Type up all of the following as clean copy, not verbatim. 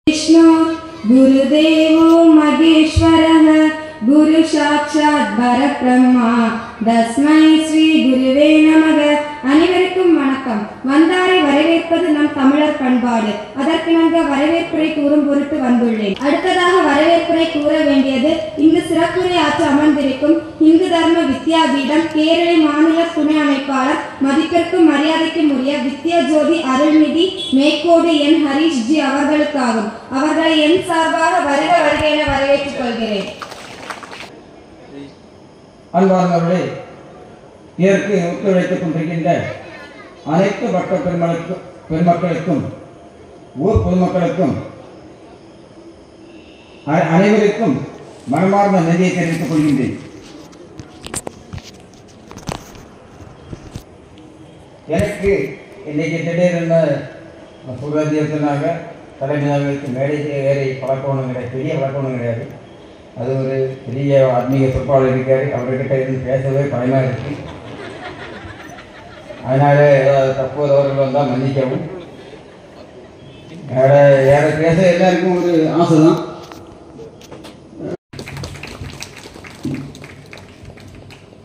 विष्णु गुरुदेवो महेश्वरः गुरु साक्षात् परब्रह्मा तस्मै श्री गुरुवे नमः. அனைவருக்கும் வணக்கம். வந்தாரை வரவேற்பது நம் தமிழர் பண்பாடு. அதற்கிணங்க வரவேற்புரை கூறும் பொருட்டு வந்துள்ளேன். அடுத்ததாக வரவேற்புரை கூற வேண்டியது இங்கு சிறப்புரை ஆற்ற அமர்ந்திருக்கும் இந்து தர்ம வித்யாபீடம் கேரள மாநில துணை அமைப்பாளர் மதிப்பிற்கும் மரியாதைக்கும் உரிய வித்யா ஜோதி அருள்நிதி மேற்கோடு என் ஹரீஷ் ஜி அவர்களுக்காகும். அவர்களை என் சார்பாக வருக வருக என வரவேற்றுக் கொள்கிறேன். அன்பார்ந்தவர்களே, இதற்கு ஒத்துழைத்துக் கொண்டிருக்கின்ற அனைத்து பக்த பெருமக்களுக்கும் ஊர் பொதுமக்களுக்கும் அனைவருக்கும் மனமார்ந்த நன்றியை தெரிவித்துக் கொள்கின்றேன். எனக்கு இன்னைக்கு திடீரென சுகாதாரத்தினாக தலைமையாளர்களுக்கு மேடை வேறு பழக்கணும் கிடையாது, பெரிய பழக்கணும் கிடையாது. அது ஒரு பெரிய ஆத்மீக சொற்பாளர் இருக்கார், அவர்கிட்ட இருந்து பேசவே பயமாக இருக்கு. அதனால ஏதாவது தற்போது அவர்கள் வந்தால் மன்னிக்கவும். வேற பேச எல்லாருக்கும் ஒரு ஆசை தான்.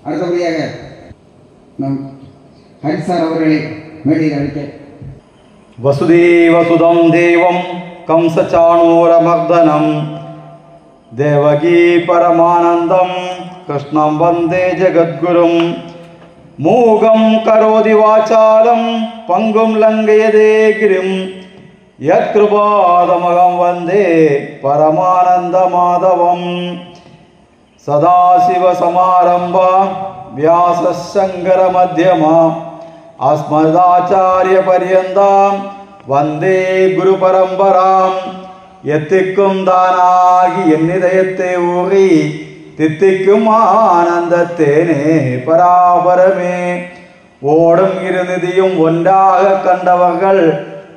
அடுத்தபடியாக நம் ஹரிசார் அவர்களை மேடையில் அழைக்க. வசுதேவசுதம் தேவம் கம்சச்சாணூரமர்தனம் தேவகீ பரமானந்தம் கிருஷ்ணம் வந்தே ஜெகத்குரும் மூகம் கரோதி வாசாலம் பங்கும் லங்கயதே கிரிம் யத்கிருபாதமகம் வந்தே பரமானந்த மாதவம் சதாசிவ சமாரம்பா வியாசசங்கர மத்தியமா அஸ்மதாச்சாரிய பரியந்தாம் வந்தே குரு பரம்பராம். எத்திக்கும் தானாகி என் இதயத்தை ஊறி தித்திக்கும் ஆனந்தத்தேனே பராபரமே. ஓடும் இருநிதியும் ஒன்றாக கண்டவர்கள்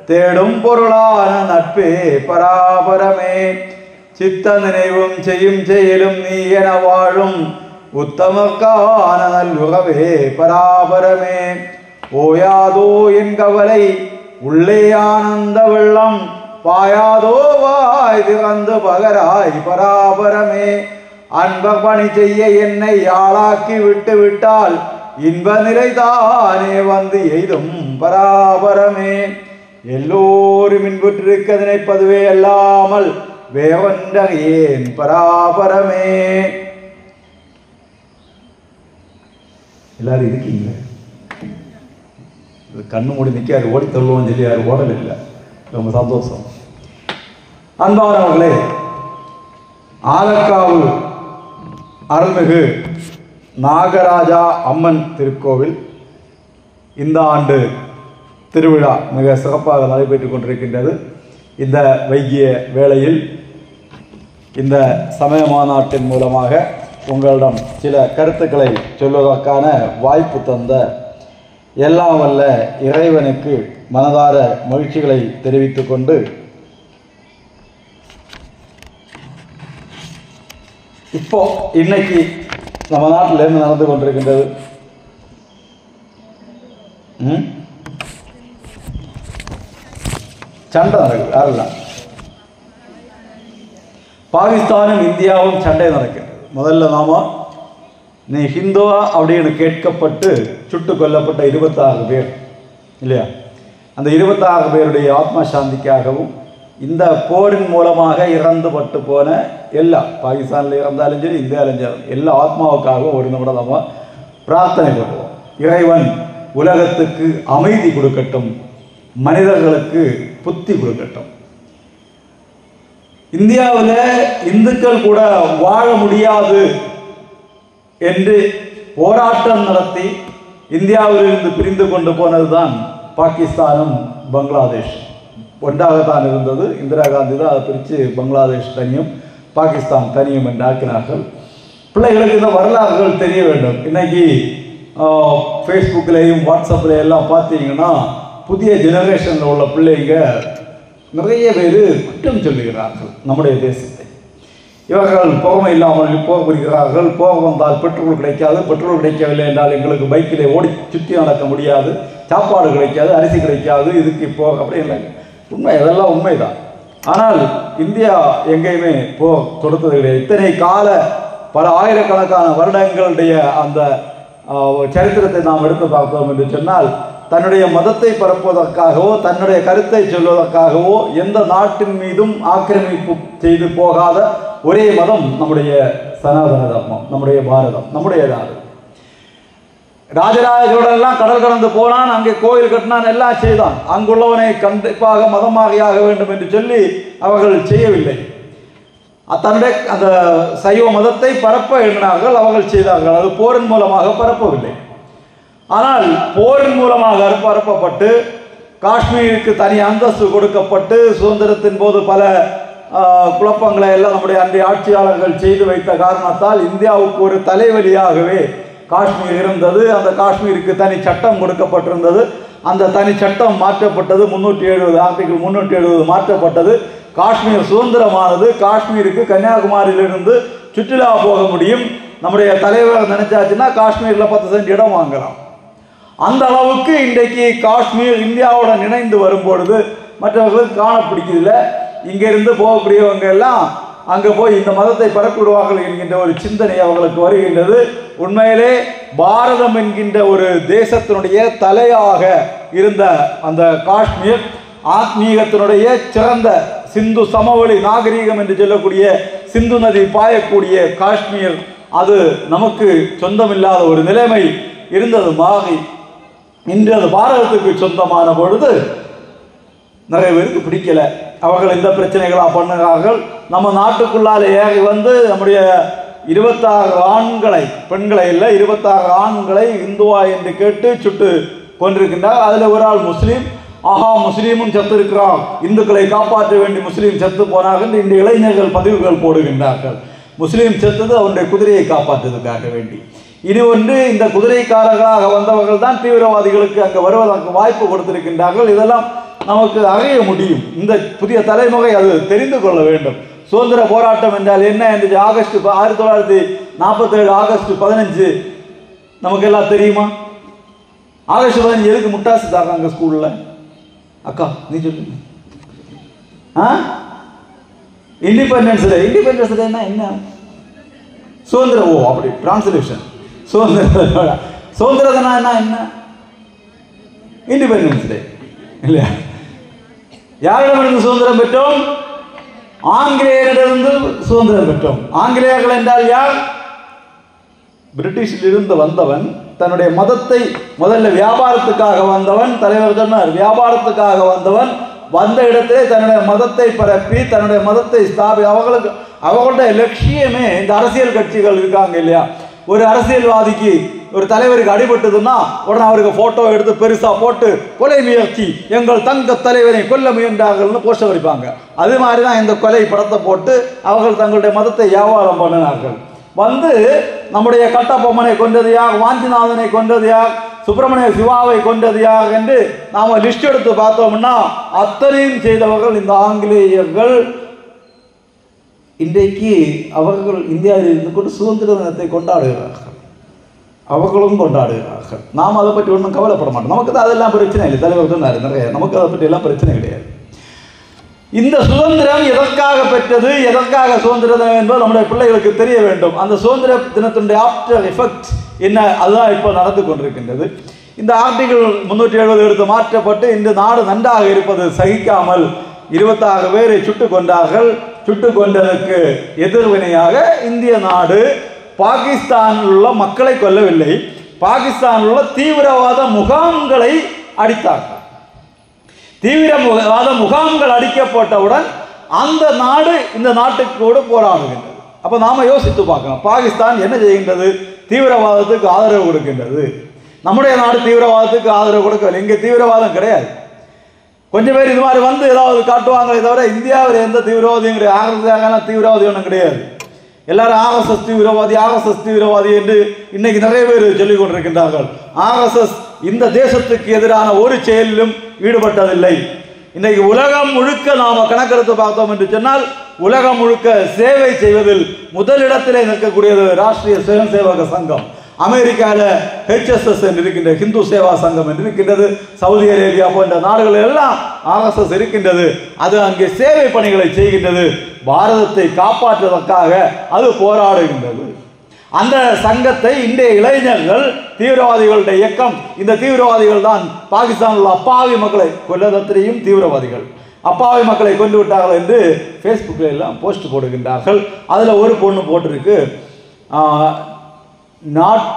தேடும் பொருளான நட்பே பராபரமே. சித்த நினைவும் செய்யும் செயலும் நீ என வாழும் உத்தமக்கான நல்லுறவே பராபரமே. ஓயாதோ என் கவலை உள்ளே ஆனந்த வெள்ளம் பாயாதோ வாய் திறந்து பகராய் பராபரமே. அன்ப பணி செய்ய என்னை ஆளாக்கி விட்டு விட்டால் இன்ப நிலைதானே வந்து எய்தும் பராபரமே. எல்லோரும் இன்புற்றிருக்க நினைப்பதுவே அல்லாமல் வேறொன்ற ஏன் பராபரமே. எல்லாரும் இருக்கீங்க, கண்ணு மூடி நிற்காரு, ஓடி தள்ளுவோம் சொல்லி யாரும் ஓடல் இல்லை. ரொம்ப சந்தோஷம். அன்பானவர்களே, ஆலக்காவு அருள்மிகு நாகராஜா அம்மன் திருக்கோவில் இந்த ஆண்டு திருவிழா மிக சிறப்பாக நடைபெற்றுக் கொண்டிருக்கின்றது. இந்த வைகிய வேளையில் இந்த சமய மாநாட்டின் மூலமாக உங்களிடம் சில கருத்துக்களை சொல்வதற்கான வாய்ப்பு தந்த எல்லாம் வல்ல இறைவனுக்கு மனதார மகிழ்ச்சிகளை தெரிவித்துக் கொண்டு, இப்போ இன்னைக்கு நம்ம நாட்டில் என்ன நடந்து கொண்டிருக்கின்றது? சண்டை நடக்குது. யாரெல்லாம் பாகிஸ்தானும் இந்தியாவும் சண்டை நடக்கின்றது. முதல்ல நாம நீ ஹிந்துவா அப்படின்னு கேட்கப்பட்டு சுட்டு கொல்லப்பட்ட 26 பேர் இல்லையா? அந்த 26 பேருடைய ஆத்மா சாந்திக்காகவும் இந்த போரின் மூலமாக இறந்துபட்டு போன எல்லா பாகிஸ்தானில் இறந்தாலும் சரி, இந்தியாவிலும் சரி, எல்லா ஆத்மாவுக்காகவும் ஒரு நிமிடம் நம்ம பிரார்த்தனை பண்ணுவோம். இறைவன் உலகத்துக்கு அமைதி கொடுக்கட்டும், மனிதர்களுக்கு புத்தி கொடுக்கட்டும். இந்தியாவில் இந்துக்கள் கூட வாழ முடியாது என்று போராட்டம் நடத்தி இந்தியாவிலிருந்து பிரிந்து கொண்டு போனதுதான் பாகிஸ்தானும் பங்களாதேஷ். ஒன்றாகத்தான் இருந்தது. இந்திரா காந்தி தான் அதை பிரித்து பங்களாதேஷ் தனியும் பாகிஸ்தான் தனியும் என்று ஆக்கினார்கள். பிள்ளைகளுக்கு இந்த வரலாறுகள் தெரிய வேண்டும். இன்னைக்கு ஃபேஸ்புக்கிலையும் வாட்ஸ்அப்பில் எல்லாம் பார்த்தீங்கன்னா புதிய ஜெனரேஷனில் உள்ள பிள்ளைங்க நிறைய பேர் குற்றம் சொல்லுகிறார்கள் நம்முடைய தேசத்தை. இவர்கள் பொறுமை இல்லாமல் போக புரிகிறார்கள். போக வந்தால் பெட்ரோல் கிடைக்காது, பெட்ரோல் கிடைக்கவில்லை என்றால் எங்களுக்கு பைக்கிலே ஓடி சுற்றி நடக்க முடியாது, சாப்பாடு கிடைக்காது, அரிசி கிடைக்காது, இதுக்கு போக அப்படி இல்லை. உண்மை, அதெல்லாம் உண்மைதான். ஆனால் இந்தியா எங்கேயுமே தொடுத்தது கிடையாது. இத்தனை கால பல ஆயிரக்கணக்கான வருடங்களுடைய அந்த சரித்திரத்தை நாம் எடுத்து பார்த்தோம் என்று சொன்னால், தன்னுடைய மதத்தை பரப்புவதற்காகவோ தன்னுடைய கருத்தை சொல்வதற்காகவோ எந்த நாட்டின் மீதும் ஆக்கிரமிப்பு செய்து போகாத ஒரே மதம் நம்முடைய சனாதன தர்மம், நம்முடைய பாரதம், நம்முடைய நாடு. ராஜராஜ சோழன் கடல் கடந்து போனான், அங்கே கோயில் கட்டினான், எல்லாம் செய்தான். அங்குள்ளவனை கண்டிப்பாக மதமாகியாக வேண்டும் என்று சொல்லி அவர்கள் செய்யவில்லை. தன்னுடைய அந்த சைவ மதத்தை பரப்ப எண்ணினார்கள், அவர்கள் செய்தார்கள். அது போரின் மூலமாக பரப்பவில்லை. ஆனால் போரின் மூலமாக பரப்பப்பட்டு காஷ்மீருக்கு தனி அந்தஸ்து கொடுக்கப்பட்டு சுதந்திரத்தின் போது பல குழப்பங்களை எல்லாம் நம்முடைய அன்றைய ஆட்சியாளர்கள் செய்து வைத்த காரணத்தால் இந்தியாவுக்கு ஒரு தலைவலியாகவே காஷ்மீர் இருந்தது. அந்த காஷ்மீருக்கு தனி சட்டம் கொடுக்கப்பட்டிருந்தது. அந்த தனி சட்டம் மாற்றப்பட்டது. 370 ஆர்டிகிள் 370 மாற்றப்பட்டது. காஷ்மீர் சுதந்திரமானது. காஷ்மீருக்கு கன்னியாகுமரியிலிருந்து சுற்றுலா போக முடியும். நம்முடைய தலைவர் நினைச்சாச்சுன்னா காஷ்மீரில் 10 சென்ட் இடம் வாங்கலாம். அந்த அளவுக்கு இன்றைக்கு காஷ்மீர் இந்தியாவுடன் இணைந்து வரும்பொழுது மற்றவர்களுக்கு காண பிடிக்கிறதில்ல. இங்கிருந்து போகக்கூடியவங்க எல்லாம் அங்கே போய் இந்த மதத்தை பரப்பிவிடுவார்கள் என்கின்ற ஒரு சிந்தனை அவர்களுக்கு வருகின்றது. உண்மையிலே பாரதம் என்கின்ற ஒரு தேசத்தினுடைய தலையாக இருந்த அந்த காஷ்மீர் ஆத்மீகத்தினுடைய சிறந்த சிந்து சமவெளி நாகரீகம் என்று சொல்லக்கூடிய சிந்து நதி பாயக்கூடிய காஷ்மீர், அது நமக்கு சொந்தமில்லாத ஒரு நிலைமை இருந்தது மாறி இன்று அது பாரதத்துக்கு சொந்தமான பொழுது நிறைய பேருக்கு பிடிக்கல. அவர்கள் இந்த பிரச்சனைகளாக பண்ணுகிறார்கள். நம்ம நாட்டுக்குள்ளால் ஏறி வந்து நம்முடைய 26 ஆண்களை, பெண்களை இல்லை 26 ஆண்களை இந்துவா என்று கேட்டு சுட்டு கொண்டிருக்கின்றார். அதில் ஒரு ஆள் முஸ்லீம். ஆஹா, முஸ்லீமும் செத்து இருக்கிறார், இந்துக்களை காப்பாற்ற வேண்டி முஸ்லீம் செத்து போனார்கள். இந்த இளைஞர்கள் பதிவுகள் போடுகின்றார்கள். முஸ்லீம் செத்தது அவனுடைய குதிரையை காப்பாற்றுவதற்காக வேண்டி. இனி ஒன்று, இந்த குதிரைக்காரர்களாக வந்தவர்கள் தான் தீவிரவாதிகளுக்கு அங்கே வருவதற்கு வாய்ப்பு கொடுத்திருக்கின்றார்கள். இதெல்லாம் நமக்கு அறிய முடியும். இந்த புதிய தலைமுறை அது தெரிந்து கொள்ள வேண்டும். சுதந்திர போராட்டம் என்றால் என்ன என்று ஆகஸ்ட் 1947 ஆகஸ்ட் 15 நமக்கு எல்லாம் தெரியுமா? ஆகஸ்ட் 15 எதுக்கு முட்டாசு தாக்காங்க ஸ்கூல்ல? அக்கா நீ சொல்லு. Independence day. இண்டிபெண்டன்ஸ் டேன்னா என்ன? சுதந்திர, ஓ அப்படி டிரான்ஸ்லேஷன். சுதந்திர தினம் என்ன? இண்டிபெண்டன்ஸ் டே இல்லையா? யாரிடமிருந்து சுதந்திரம் பெற்றோம்? ஆங்கிலேயரிடமிருந்து சுதந்திரம் பெற்றோம். ஆங்கிலேயர்கள் என்றால் யார்? பிரிட்டிஷில் இருந்து வந்தவன், தன்னுடைய மதத்தை முதல்ல வியாபாரத்துக்காக வந்தவன். தலைவர் சொன்னார், வியாபாரத்துக்காக வந்தவன் வந்த இடத்திலே தன்னுடைய மதத்தை பரப்பி தன்னுடைய மதத்தை ஸ்தாபி. அவர்களுடைய லட்சியமே, இந்த அரசியல் கட்சிகள் இருக்காங்க இல்லையா, ஒரு அரசியல்வாதிக்கு ஒரு தலைவருக்கு அடிபட்டதுன்னா உடனே அவருக்கு போட்டோ எடுத்து பெருசா போட்டு கொலை முயற்சி, எங்கள் தங்க தலைவரை கொல்ல முயன்றார்கள்னு போஸ்டர் வைப்பாங்க. அது மாதிரி தான் இந்த கொலை படத்தை போட்டு அவர்கள் தங்களுடைய மதத்தை வியாபாரம் பண்ணினார்கள். வந்து நம்முடைய கட்டபொம்மனை கொண்டது யார், வாஞ்சிநாதனை கொண்டது யார், சுப்பிரமணிய சிவாவை கொண்டது யார் என்று நாம லிஸ்ட் எடுத்து பார்த்தோம்னா அத்தனையும் செய்தவர்கள் இந்த ஆங்கிலேயர்கள். இன்றைக்கு அவர்கள் இந்தியாவில் இருந்து கொண்டு சுதந்திர தினத்தை கொண்டாடுகிறார்கள், அவர்களும் கொண்டாடுகிறார்கள். நாம் அதை பற்றி ஒன்றும் கவலைப்பட மாட்டோம். நமக்கு தான் அதெல்லாம் பிரச்சனை இல்லை. தலைவர் சொன்னார் நிறைய, நமக்கு அதை பற்றி எல்லாம் பிரச்சனை கிடையாது. இந்த சுதந்திரம் எதற்காக பெற்றது, எதற்காக சுதந்திர தினம் என்பது நம்முடைய பிள்ளைகளுக்கு தெரிய வேண்டும். அந்த சுதந்திர தினத்தினுடைய ஆஃப்டர் எஃபெக்ட் என்ன, அதுதான் இப்போ நடந்து கொண்டிருக்கின்றது. இந்த ஆர்டிகிள் 370 எடுத்து மாற்றப்பட்டு இந்த நாடு நன்றாக இருப்பது சகிக்காமல் 26 பேரை சுட்டு கொண்டார்கள். சுட்டு கொண்டதற்கு எதிர்வினையாக இந்திய நாடு பாகிஸ்தானில் உள்ள மக்களை கொல்லவில்லை, பாகிஸ்தானில் உள்ள தீவிரவாத முகாம்களை அடித்தார்கள். தீவிரவாத முகாம்கள் அடிக்கப்பட்டவுடன் அந்த நாடு இந்த நாட்டுக்கு கூட போராடுகின்றது. அப்போ நாம யோசித்து பார்க்கணும், பாகிஸ்தான் என்ன செய்கின்றது? தீவிரவாதத்துக்கு ஆதரவு கொடுக்கின்றது. நம்முடைய நாடு தீவிரவாதத்துக்கு ஆதரவு கொடுக்கவில்லை. இங்கே தீவிரவாதம் கிடையாது. கொஞ்சம் பேர் இது மாதிரி வந்து ஏதாவது காட்டுவாங்களே தவிர இந்தியாவில் எந்த தீவிரவாதியும் கிடையாது. ஆர்எஸ்எஸ் தீவிரவாதி ஒன்றும் கிடையாது. எல்லாரும் ஆர்எஸ்எஸ் தீவிரவாதி, ஆர்எஸ்எஸ் தீவிரவாதி என்று இன்னைக்கு நிறைய பேர் சொல்லிக் கொண்டிருக்கின்றார்கள். ஆர்எஸ்எஸ் இந்த தேசத்துக்கு எதிரான ஒரு செயலிலும் ஈடுபட்டதில்லை. இன்னைக்கு உலகம் முழுக்க நாம கணக்கெடுத்து பார்த்தோம் என்று சொன்னால் உலகம் முழுக்க சேவை செய்வதில் முதலிடத்திலே நிற்கக்கூடியது ராஷ்டிரிய சுயம் சேவக சங்கம். அமெரிக்காவில் HSS என்று இருக்கின்ற ஹிந்து சேவா சங்கம் என்று இருக்கின்றது. சவுதி அரேபியா போன்ற நாடுகள் எல்லாம் RSS இருக்கின்றது. அது அங்கே சேவை பணிகளை செய்கின்றது. பாரதத்தை காப்பாற்றுவதற்காக அது போராடுகின்றது. அந்த சங்கத்தை இன்றைய இளைஞர்கள் தீவிரவாதிகளுடைய இயக்கம், இந்த தீவிரவாதிகள் தான் பாகிஸ்தானில் உள்ள அப்பாவி மக்களை கொல்லதத்திரையும் தீவிரவாதிகள் அப்பாவி மக்களை கொண்டு விட்டார்கள் என்று ஃபேஸ்புக்கில் எல்லாம் போஸ்ட் போடுகின்றார்கள். அதில் ஒரு பொண்ணு போட்டிருக்கு, not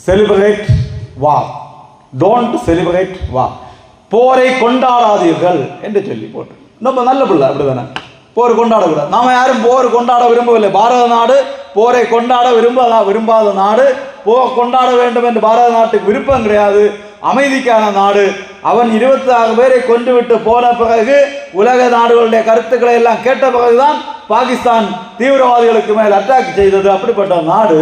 celebrate war, don't celebrate war, போரை கொண்டாடாதீர்கள் என்று சொல்லி போட்டு. ரொம்ப நல்ல பிள்ளை, அப்படிதானே? போர் கொண்டாடக்கூடாது. நாம் யாரும் போர் கொண்டாட விரும்பவில்லை. பாரத நாடு போரை கொண்டாட விரும்பாத நாடு. போர் கொண்டாட வேண்டும் என்று பாரத நாட்டுக்கு விருப்பம் கிடையாது. அமைதிக்கான நாடு. அவன் 26 பேரை கொண்டு விட்டு போன பிறகு உலக நாடுகளுடைய கருத்துக்களை எல்லாம் கேட்ட பிறகுதான் பாகிஸ்தான் தீவிரவாதிகளுக்கு மேல் அட்டாக் செய்தது. அப்படிப்பட்ட நாடு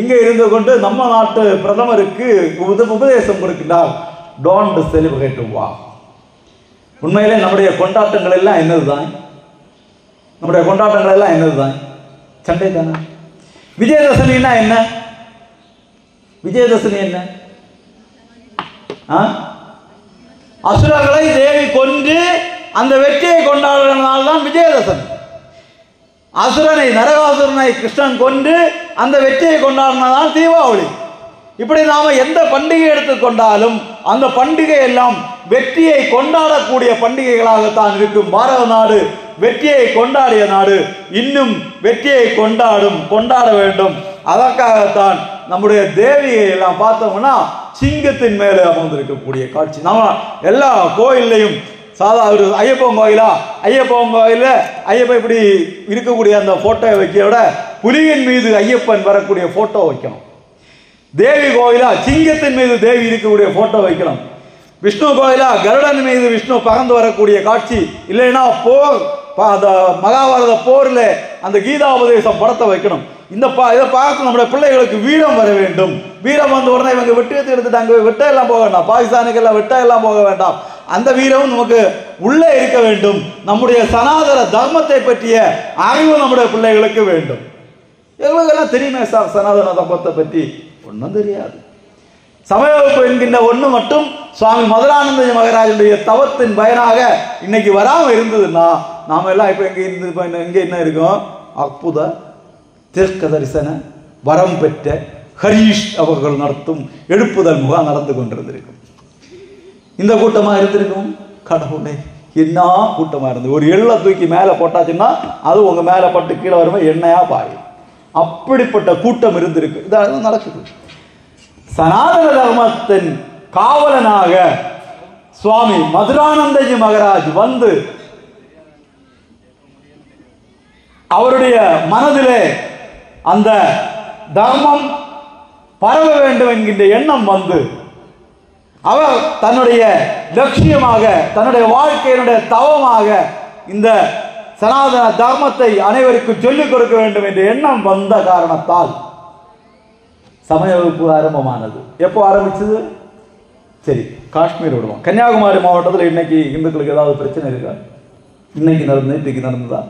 இங்கே இருந்து கொண்டு நம்ம நாட்டு பிரதமருக்கு உபதேசம் கொடுக்கின்றார், டோன்ட் செலிப்ரேட் வார். உண்மையிலே நம்முடைய கொண்டாட்டங்கள் எல்லாம் என்னதுதான்? நம்முடைய கொண்டாட்டங்கள் எல்லாம் என்னதுதான்? சண்டை தானே. விஜயதசமின்னா என்ன? விஜயதசமி என்ன? அசுரர்களை தேவி கொன்று அந்த வெற்றியை கொண்டாடுறதுனால்தான் விஜயதசமி. அசுரனை, நரகாசுரனை கிருஷ்ணன் கொன்று அந்த வெற்றியை கொண்டாடினதான் தீபாவளி. இப்படி நாம எந்த பண்டிகை எடுத்துக்கொண்டாலும் அந்த பண்டிகை எல்லாம் வெற்றியை கொண்டாடக்கூடிய பண்டிகைகளாகத்தான் இருக்கும். பாரத நாடு வெற்றியை கொண்டாடிய நாடு, இன்னும் வெற்றியை கொண்டாட வேண்டும். அதற்காகத்தான் நம்முடைய தேவியை எல்லாம் பார்த்தோம்னா சிங்கத்தின் மேலே அமர்ந்திருக்கக்கூடிய காட்சி. நம்ம எல்லா கோயில்லையும் சாதாரண ஐயப்பன் கோயிலா, ஐயப்பன் கோயில ஐயப்பன் இப்படி இருக்கக்கூடிய அந்த போட்டோவை வைக்க விட புலியின் மீது ஐயப்பன் வரக்கூடிய போட்டோ வைக்கணும். தேவி கோயிலா சிங்கத்தின் மீது தேவி இருக்கக்கூடிய போட்டோ வைக்கணும். விஷ்ணு கோயிலா கருடன் மீது விஷ்ணு பறந்து வரக்கூடிய காட்சி, இல்லைன்னா போர், அந்த மகாபாரத போர்ல அந்த கீதாபதேசம் படத்தை வைக்கணும். இதை பார்த்து நம்முடைய பிள்ளைகளுக்கு வீரம் வர வேண்டும். வீரம் வந்த உடனே இவங்க வெட்டி எடுத்துட்டாங்க, வெட்ட எல்லாம் போக வேண்டாம், பாகிஸ்தானுக்கு எல்லாம் வெட்ட எல்லாம் போக வேண்டாம். அந்த வீரம் நமக்கு உள்ளே இருக்க வேண்டும். நம்முடைய சனாதன தர்மத்தை பற்றிய அறிவு நம்முடைய பிள்ளைகளுக்கு வேண்டும். எங்களுக்கெல்லாம் தெரியுமே சார், சனாதன தர்மத்தை பற்றி ஒன்றும் தெரியாது. சமயவகுப்பு என்கின்ற ஒன்று மட்டும் சுவாமி மதுரானந்தஜி மகராஜனுடைய தவத்தின் பயனாக இன்னைக்கு வராமல் இருந்ததுன்னா நாம எல்லாம் இப்போ எங்கே என்ன இருக்கோம்? அற்புத தீர்க்க தரிசன வரம் பெற்ற ஹரீஷ் அவர்கள் நடத்தும் எழுப்புதல் முகாம் நடந்து கொண்டிருந்திருக்கும். இந்த கூட்டமாக இருந்திருக்கும். கடவுளே, என்ன கூட்டமாக இருந்தது! ஒரு எள்ளை தூக்கி மேலே போட்டாச்சுன்னா அது உங்க மேலே பட்டு கீழே வரும்போது எண்ணெயா பாயும். அப்படிப்பட்ட கூட்டம் இருந்திருக்கு. இதான் நடக்குது. சனாதன தர்மத்தின் காவலனாக சுவாமி மதுரானந்தஜி மகராஜ் வந்து அவருடைய மனதிலே அந்த தர்மம் பரவ வேண்டும் என்கின்ற எண்ணம் வந்து அவர் தன்னுடைய லட்சியமாக, தன்னுடைய வாழ்க்கையினுடைய தவமாக இந்த சனாதன தர்மத்தை அனைவருக்கும் சொல்லிக் கொடுக்க வேண்டும் என்ற எண்ணம் வந்த காரணத்தால் சமய வகுப்பு ஆரம்பமானது. எப்போ ஆரம்பிச்சது? சரி, காஷ்மீர் விடுவோம். கன்னியாகுமரி மாவட்டத்தில் இன்னைக்கு இந்துக்களுக்கு ஏதாவது பிரச்சனை இருக்கா? இன்னைக்கு நடந்ததா?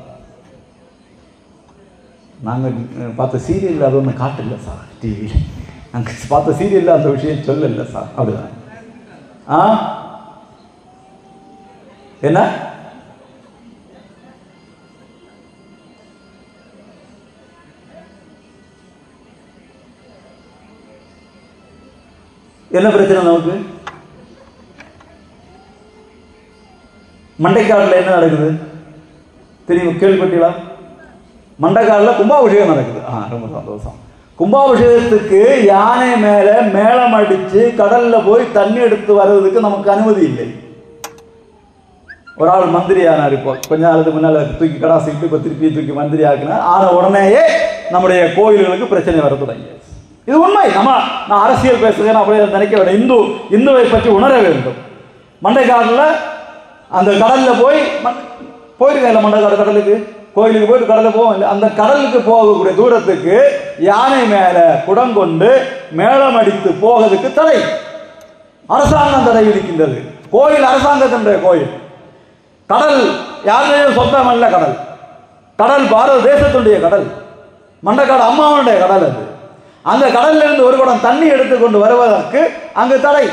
நாங்கள் பார்த்த சீரியலில் அது ஒன்று காட்டல சார். டிவியில் நாங்கள் பார்த்த சீரியலில் அந்த விஷயம் சொல்லல சார். அப்படிதான். என்ன என்ன பிரச்சனை நமக்கு? மண்டைக்காடில் என்ன நடக்குது தெரியும்? கேள்விப்பட்டீங்களா? மண்டைக்காடில் கும்பாபிஷேகம் நடக்குது. ரொம்ப சந்தோஷம். கும்பாபிஷேகத்துக்கு யானை மேல மேளம் அடிச்சு கடல்ல போய் தண்ணி எடுத்து வர்றதுக்கு நமக்கு அனுமதி இல்லை. ஒரு ஆள் மந்திரி ஆனார். இப்போ கொஞ்ச நாளுக்கு முன்னால தூக்கி கடாசிட்டு இப்போ திருப்பி தூக்கி மந்திரி ஆக்கினார். ஆன உடனேயே நம்முடைய கோயில்களுக்கு பிரச்சனை வர தொடங்கியது. இது உண்மை. நான் அரசியல் பேசுகிறேன் அப்படியே நினைக்க வேண்டும். இந்துவை பற்றி உணர வேண்டும். மண்டைக்காடில் அந்த கடல்ல போயிருக்கேன். மண்டைக்காடு கடலுக்கு, கோயிலுக்கு போயிட்டு கடலில் போவோம் இல்லை, அந்த கடலுக்கு போகக்கூடிய தூரத்துக்கு யானை மேல குடம் கொண்டு மேளம் அடித்து போகிறதுக்கு தடை, அரசாங்கம் தடை விதிக்கின்றது. கோயில் அரசாங்கத்தினுடைய கோயில். கடல் யாருடையும் சொந்தம் அல்ல. கடல் பாரத தேசத்துடைய கடல். மண்டைக்காடு அம்மாவனுடைய கடல். அது அந்த கடல்ல இருந்து ஒரு குடம் தண்ணி எடுத்துக்கொண்டு வருவதற்கு அங்கு தடை.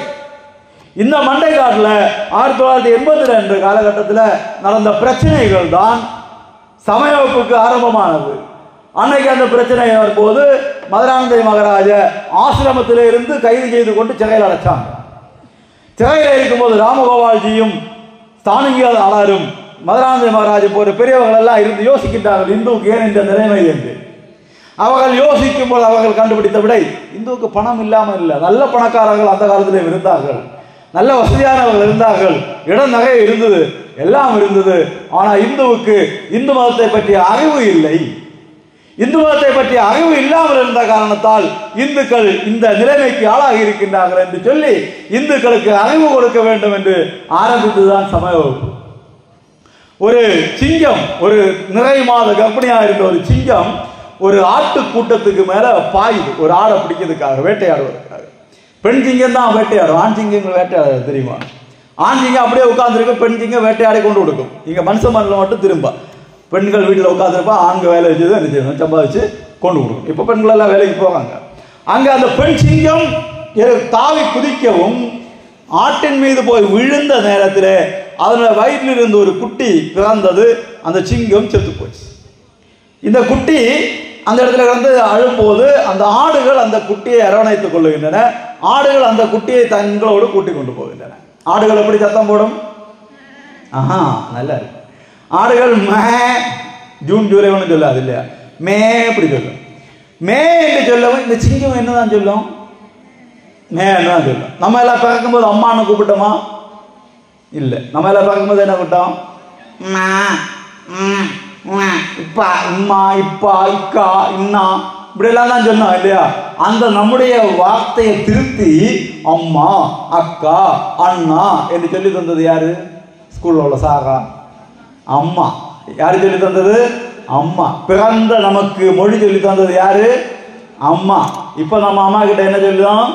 இந்த மண்டைக்காட்டில் 1982 காலகட்டத்தில் நடந்த பிரச்சனைகள் தான் சமய வகுப்புக்கு ஆரம்பமானது. அன்னைக்கு அந்த பிரச்சனை வரும்போது மதுராந்தக மகாராஜ ஆசிரமத்தில் இருந்து கைது செய்து கொண்டு சிறையில் அடைச்சாங்க. சிறையில் இருக்கும்போது ராமகோபால்ஜியும் ஸ்தானிக ஆளாரும் மதுராந்தக மகாராஜ போன்ற பெரியவர்கள் எல்லாம் இருந்து யோசிக்கின்றார்கள், இந்துவுக்கு ஏன் இந்த நிலைமை என்று. அவர்கள் யோசிக்கும் போது அவர்கள் கண்டுபிடித்த விடை, இந்துவுக்கு பணம் இல்லாமல் இல்லை, நல்ல பணக்காரர்கள் அந்த காலத்தில் இருந்தார்கள், நல்ல வசதியானவர்கள் இருந்தார்கள், இடம் நகை இருந்தது, எல்லாம் இருந்தது. ஆனால் இந்துவுக்கு இந்து மதத்தை பற்றிய அறிவு இல்லை. இந்து மதத்தை பற்றிய அறிவு இல்லாமல் இருந்த காரணத்தால் இந்துக்கள் இந்த நிலைமைக்கு ஆளாகி இருக்கின்றார்கள் என்று சொல்லி இந்துக்களுக்கு அறிவு கொடுக்க வேண்டும் என்று ஆரம்பித்ததுதான் சமய வகுப்பு. ஒரு சிங்கம், ஒரு நிறை மாத கர்ப்பிணியா இருந்த ஒரு சிங்கம் ஒரு ஆட்டு கூட்டத்துக்கு மேல பாயுது, ஒரு ஆடை பிடிக்கிறதுக்காக, வேட்டையாடுவதற்காக. பெண் சிங்கம் தான் வேட்டையாடும், ஆண் சிங்கங்கள் வேட்டையாடு தெரியுமா? ஆண் சிங்கம் அப்படியே உட்கார்ந்துருக்கு, பெண் சிங்கம் வேட்டையாடி கொண்டு கொடுக்கும். இங்க மனுஷ மண்ணில் மட்டும் திரும்ப பெண்கள் வீட்டில் உட்காந்துருப்பா, ஆண்கள் வேலை வச்சு தான் செய்யணும், சம்பாதிச்சு கொண்டு கொடுக்கும். இப்போ பெண்கள் எல்லாம் வேலைக்கு போவாங்க. அங்க அந்த பெண் சிங்கம் தாவி குதிக்கவும் ஆட்டின் மீது போய் விழுந்த நேரத்தில் அதனோட வயிற்றில் இருந்து ஒரு குட்டி பிறந்தது. அந்த சிங்கம் செத்து போச்சு. இந்த குட்டி அந்த இடத்துல வந்து அழும்போது அந்த ஆடுகள் அந்த குட்டியை அரவணைத்துக் கொள்ளுகின்றன. ஆடுகள் அந்த குட்டியை தங்களோடு கூட்டிக் கொண்டு போகின்றன. ஆடுகள் எப்படி சத்தம் போடும்? நல்லா இருக்கு. ஆடுகள் மே, ஜூன் ஜூலை ஒன்று சொல்லாது இல்லையா, மே அப்படி சொல்லும். மே என்று சொல்லவும் இந்த சிங்கம் என்னதான் சொல்லும்? மே என்னதான் சொல்லும். நம்ம எல்லாம் பிறக்கும்போது அம்மான்னு கூப்பிட்டோமா? இல்லை. நம்ம எல்லாம் பிறக்கும்போது என்ன கூப்பிட்டோம்? இப்பா, இம்மா, இப்பா, இக்கா, இன்னா, இப்படி எல்லாம் தான் சொன்னோம் இல்லையா? அந்த நம்முடைய வார்த்தையை திருத்தி அம்மா, அக்கா, அண்ணா என்று சொல்லி தந்தது யாரு? ஸ்கூல்ல உள்ள சாரா அம்மா. யாரு சொல்லி தந்தது? அம்மா. பிறந்த நமக்கு மொழி சொல்லி தந்தது யாரு? அம்மா. இப்ப நம்ம அம்மா கிட்ட என்ன சொல்லுவோம்?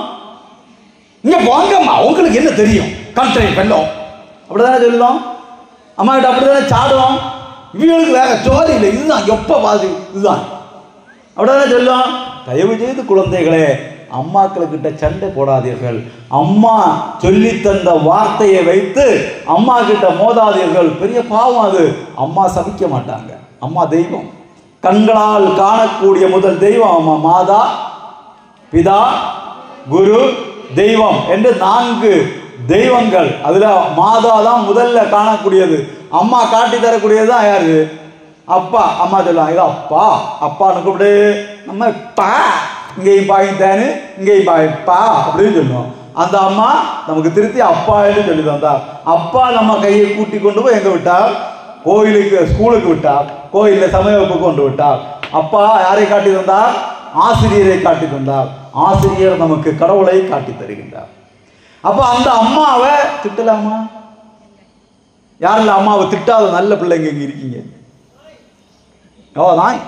இங்க போங்கம்மா, உங்களுக்கு என்ன தெரியும், கண்ட்ரை வெள்ளம், அப்படிதானே சொல்லுவோம். அம்மா கிட்ட அப்படித்தானே சாடுவோம். இவங்களுக்கு வேற ஜோலி இல்லை, இதுதான் எப்ப பாது, இதுதான் அப்படிதானே சொல்லுவோம். தயவு செய்து குழந்தைகளே, அம்மாக்களுக்கிட்ட சண்டை போடாதீர்கள். அம்மா சொல்லி தந்த வார்த்தையை வைத்து அம்மா கிட்ட மோதாதீர்கள். பெரிய பாவம் அது. அம்மா சபிக்க மாட்டாங்க. அம்மா தெய்வம், கண்களால் காணக்கூடிய முதல் தெய்வம் அம்மா. மாதா, பிதா, குரு, தெய்வம் என்று 4 தெய்வங்கள். அதுல மாதா தான் முதல்ல காணக்கூடியது. அம்மா காட்டி தரக்கூடியது தான் யாரு? அப்பா. அம்மா சொல்லுவாங்க, இது அப்பா, அப்பான்னு கூப்பிடு. நம்ம பா, இங்கேயும் பாயித்தானு, இங்கேயும் பாய்ப்பா அப்படின்னு சொல்லுவோம். அந்த அம்மா நமக்கு திருத்தி அப்பா என்று சொல்லி தந்தார். அப்பா நம்ம கையை கூட்டி கொண்டு போய் எங்க விட்டார்? கோயிலுக்கு, ஸ்கூலுக்கு விட்டார். கோயிலில் சமய வகுப்பு கொண்டு விட்டார். அப்பா யாரை காட்டி தந்தார்? ஆசிரியரை காட்டி தந்தார். ஆசிரியர் நமக்கு கடவுளை காட்டி தருகின்றார். அப்ப அந்த அம்மாவை திட்டலாமா? யாரில் அம்மாவை திட்டாத நல்ல பிள்ளைங்க இங்க இருக்கீங்க? நாய்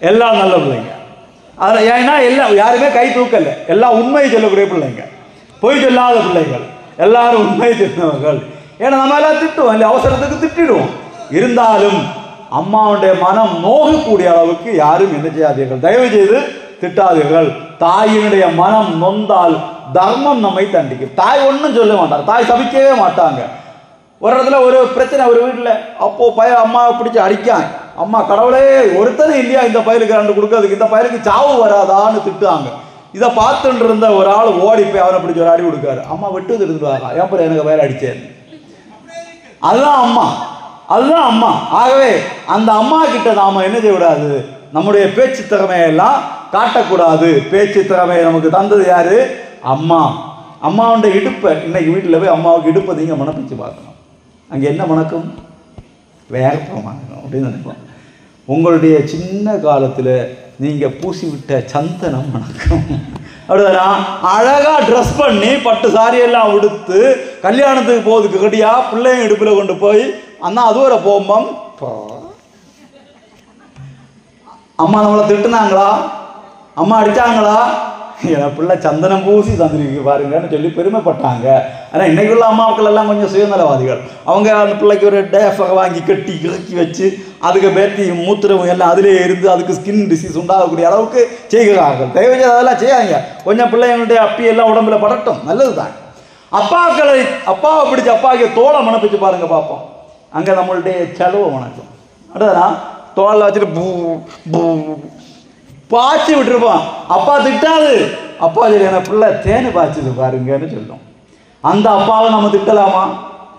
எல்லாம் நல்ல பிள்ளைங்க. அதில் ஏன்னா எல்லாம் யாருமே கை தூக்கல, எல்லாம் உண்மையை சொல்லக்கூடிய பிள்ளைங்க, பொய் சொல்லாத பிள்ளைகள், எல்லாரும் உண்மையை சொன்னவர்கள். ஏன்னா நம்ம எல்லாம் திட்டுவோம் இல்லை, அவசரத்துக்கு திட்டிடுவோம். இருந்தாலும் அம்மாவுடைய மனம் நோகக்கூடிய அளவுக்கு யாரும் என்ன செய்யாதீர்கள், தயவு செய்து திட்டாதீர்கள். தாயினுடைய மனம் நொந்தால் தர்மம் நம்மை தண்டிக்கும். தாய் ஒன்றும் சொல்ல மாட்டாங்க, தாய் சபிக்கவே மாட்டாங்க. ஒரு இடத்துல ஒரு பிரச்சனை ஒரு வீட்டில், அப்போ அம்மாவை பிடிச்சி அடிக்காங்க. அம்மா, கடவுளே ஒருத்தனை இல்லையா இந்த பயிலுக்கு 2 கொடுக்கறதுக்கு, இந்த பயிலுக்கு சாவு வராதான்னு திட்டுவாங்க. இதை பார்த்துட்டு இருந்த ஒரு ஆள் ஓடி போய் அவனை பிடிச்சி ஒரு அடி கொடுக்காரு. அம்மா விட்டு எடுத்துட்டு ஏன் எனக்கு பயிர் அடிச்சேன். அதுதான் அம்மா, அதுதான் அம்மா. ஆகவே அந்த அம்மா கிட்ட நாம என்ன செய்யக்கூடாது? நம்முடைய பேச்சு திறமையெல்லாம் காட்டக்கூடாது. பேச்சு திறமையை நமக்கு தந்தது யாரு? அம்மா. அம்மாவுடைய இடுப்பை இன்னைக்கு வீட்டில் போய் அம்மாவுக்கு இடுப்பை நீங்கள் மணப்பிச்சு பார்க்கணும். அங்கே என்ன மணக்கும்? வேர்ப்ப மணக்கும் அப்படின்னு நினைப்போம். உங்களுடைய சின்ன காலத்தில் நீங்கள் பூசி விட்ட சந்தனம் மணக்கும். அப்படிதானா? அழகா ட்ரெஸ் பண்ணி பட்டு சாரியெல்லாம் உடுத்து கல்யாணத்துக்கு போகுதுக்கு கடியா பிள்ளைங்க இடுப்பில் கொண்டு போய் அண்ணா அதுவரை போகும்போம், அம்மா நம்மளை திட்டுனாங்களா, அம்மா அடித்தாங்களா, என் பிள்ளை சந்தனம் பூசி தந்திருக்கு பாருங்கன்னு சொல்லி பெருமைப்பட்டாங்க. ஆனால் இன்னைக்குள்ள அம்மாக்கள் எல்லாம் கொஞ்சம் சுயநலவாதிகள். அவங்க அந்த பிள்ளைக்கு ஒரு டேஃபை வாங்கி கட்டி இறக்கி வச்சு அதுக்கு பேத்தி மூத்திரம் எல்லாம் அதிலே இருந்து அதுக்கு ஸ்கின் டிசீஸ் உண்டாகக்கூடிய அளவுக்கு செய்கிறார்கள். தயவு செய்து அதெல்லாம் செய்யாங்க. கொஞ்சம் பிள்ளைங்களுடைய அப்பியெல்லாம் உடம்புல படட்டும், நல்லது தான். அப்பாவை பிடிச்சி அப்பாவுக்கு தோலை மணப்பிச்சு பாருங்க பார்ப்போம். அங்கே நம்மளுடைய செலவு வணக்கம் அடுத்தனா தோலை வச்சுட்டு பூ பூ பாய்ச்சி விட்டுருப்பான். அப்பா திட்டாது. அப்பா சரி என் பிள்ளை தேனு பாய்ச்சுது பாருங்கன்னு சொல்லும். அந்த அப்பாவை நம்ம திட்டலாமா?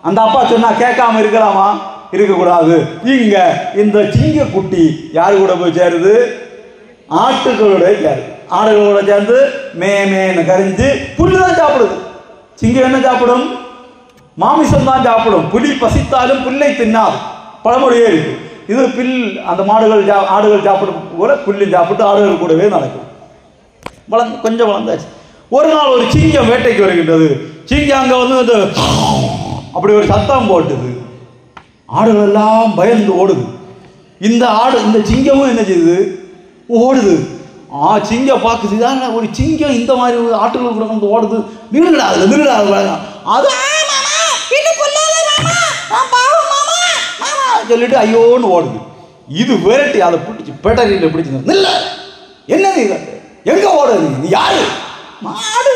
அந்த அப்பா சொன்னா கேட்காம இருக்கலாமா? இருக்கக்கூடாது. இங்க இந்த சிங்க குட்டி யாரு கூட போய் சேருது? ஆட்டுகளோட சேருது. ஆடுகளோட சேர்ந்து மேன்னு கரிஞ்சு புல்லு தான் சாப்பிடுது. சிங்கம் என்ன சாப்பிடும்? மாமிசம் தான் சாப்பிடும். புலி பசித்தாலும் புல்லை தின்னாது, பழமொழியே இருக்கு. இது அந்த ஆடுகள் சாப்பிடும் போல புல்லு சாப்பிட்டு ஆடுகள் கூடவே நடக்கும். கொஞ்சம் வளர்ந்தாச்சு. ஒரு நாள் ஒரு சிங்கம் வேட்டைக்கு வருகின்றது. சிங்கம் அங்கே வந்து அப்படி ஒரு சத்தம் போட்டுது. ஆடுகள் எல்லாம் பயந்து ஓடுது. இந்த சிங்கமும் என்ன செய்யுது? ஓடுது. சிங்கம் பார்க்குது, ஒரு சிங்கம் இந்த மாதிரி ஆட்டுகள் கூட வந்து ஓடுது. நிறுடாது அது சொல்லிட்டு ஐயோன்னு ஓடுது. இது விரட்டி அதை பிடிச்சி பேட்டரியில் பிடிச்சி நில்ல, என்ன நீ எங்க ஓடுது? நீ யாரு? மாடு.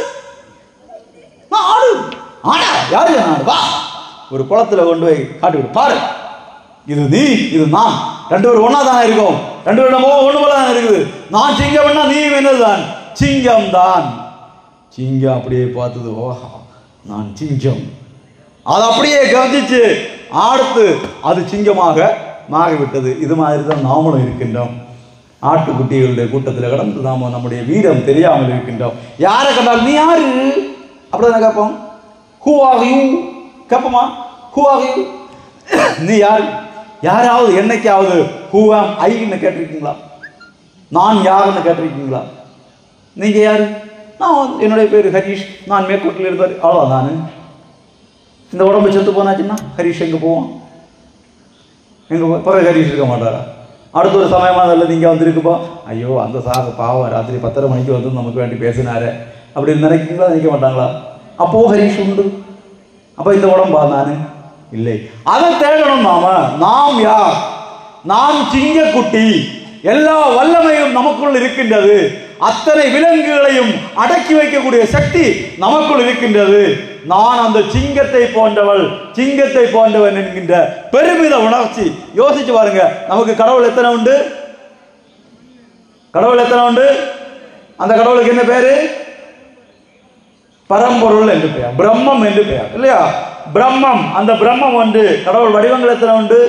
ஆடு ஆடா யாரு? நாடு. வா ஒரு குளத்துல கொண்டு போய் காட்டுவிடு பாரு. இது நீ, இது நான், ரெண்டு பேரும் ஒன்னா தானே இருக்கோம். ரெண்டு பேரும் ஒண்ணு போல தானே இருக்குது. நான் சிங்கம்னா நீ என்னதுதான்? சிங்கம் தான். சிங்கம் அப்படியே பார்த்தது, ஓஹா நான் சிங்கம். அது அப்படியே கவனிச்சு அடுத்து அது சிங்கமாக மாறிவிட்டது. இது மாதிரி தான் நாமளும் இருக்கின்றோம். ஆட்டுக்குட்டிகளுடைய கூட்டத்தில் கடந்து நாம நம்முடைய வீரம் தெரியாமல் இருக்கின்றோம். யாரை கண்டால் நீ யாரு அப்படிதான் கேட்போம். ஹூ ஆர் யூ கேட்போமா? ஹூ ஆர் யூ, நீ யாரு? யாராவது என்னைக்காவது ஹூ ஆம் ஐன்னு கேட்டிருக்கீங்களா? நான் யாருன்னு கேட்டிருக்கீங்களா? நீங்க யாரு? நான் என்னுடைய பேர் ஹரீஷ், நான் மேற்கோட்டில் இருந்தார், அவ்வளோ நான். இந்த உடம்பு செத்து போனாச்சுன்னா ஹரீஷ் எங்கே போவான்? எங்கே பிறகு ஹரீஷ் இருக்க மாட்டாரா? அடுத்த ஒரு சமயமாக நல்லது இங்கே வந்துருக்குப்பா, ஐயோ அந்த சாக பாவம் ராத்திரி 10:30 மணிக்கு வந்து நமக்கு வேண்டி பேசினாரு அப்படின்னு நினைக்கிறீங்களா? நினைக்க மாட்டாங்களா? அப்போ ஹரீஷ் உண்டு. அப்போ இந்த உடம்பா நான் இல்லை. அதை தேடணும் நாம் யார்? நாம் சிங்கக்குட்டி. எல்லா வல்லமையும் நமக்குள் இருக்கின்றது. அத்தனை விலங்குகளையும் அடக்கி வைக்கக்கூடிய சக்தி நமக்குள் இருக்கின்றது. நான் அந்த சிங்கத்தை போன்றவள், சிங்கத்தை போன்றவன் என்கின்ற பெருமித உணர்ச்சி. யோசிச்சு பாருங்க, நமக்கு கடவுள் எத்தனை உண்டு? கடவுள் எத்தனை உண்டு? அந்த கடவுளுக்கு என்ன பேரு? பரம்பொருள் என்று பெயர், பிரம்மம் என்று பெயர், இல்லையா? பிரம்மம். அந்த பிரம்மம் ஒன்று. கடவுள் வடிவங்கள் எத்தனை உண்டு?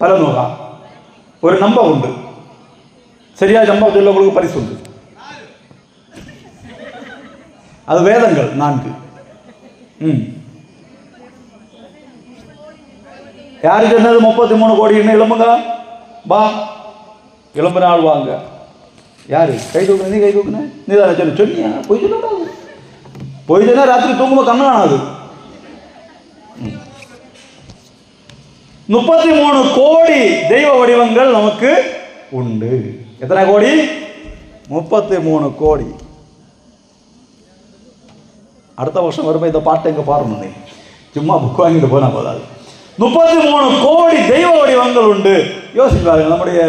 பல நூறா? ஒரு நம்பர் உண்டு. சரியா நம்பர் சொல்ல உங்களுக்கு பரிசு உண்டு. அது வேதங்கள் 4. யாரு சொன்னது 33 கோடி? என்ன எழும்புங்க, பா எழும்பு நாள் வாங்க. யாரு கை தூக்குன? நீ கை தூக்குன? நீ தானே சொல்லு. சொன்னியா? போய் சொல்லக்கூடாது. போய் சொன்னா ராத்திரி தூங்கும்போது கண்ணு காணாது. 33 கோடி தெய்வ வடிவங்கள் நமக்கு உண்டு. எத்தனை கோடி? 33 கோடி. அடுத்த வருஷம் வரும்போது இந்த பாட்டை எங்க பாருங்க, நீ சும்மா புக் வாங்கிட்டு போனா போதாது. 33 கோடி தெய்வ வடிவங்கள் உண்டு. யோசிச்சு பாருங்க. நம்முடைய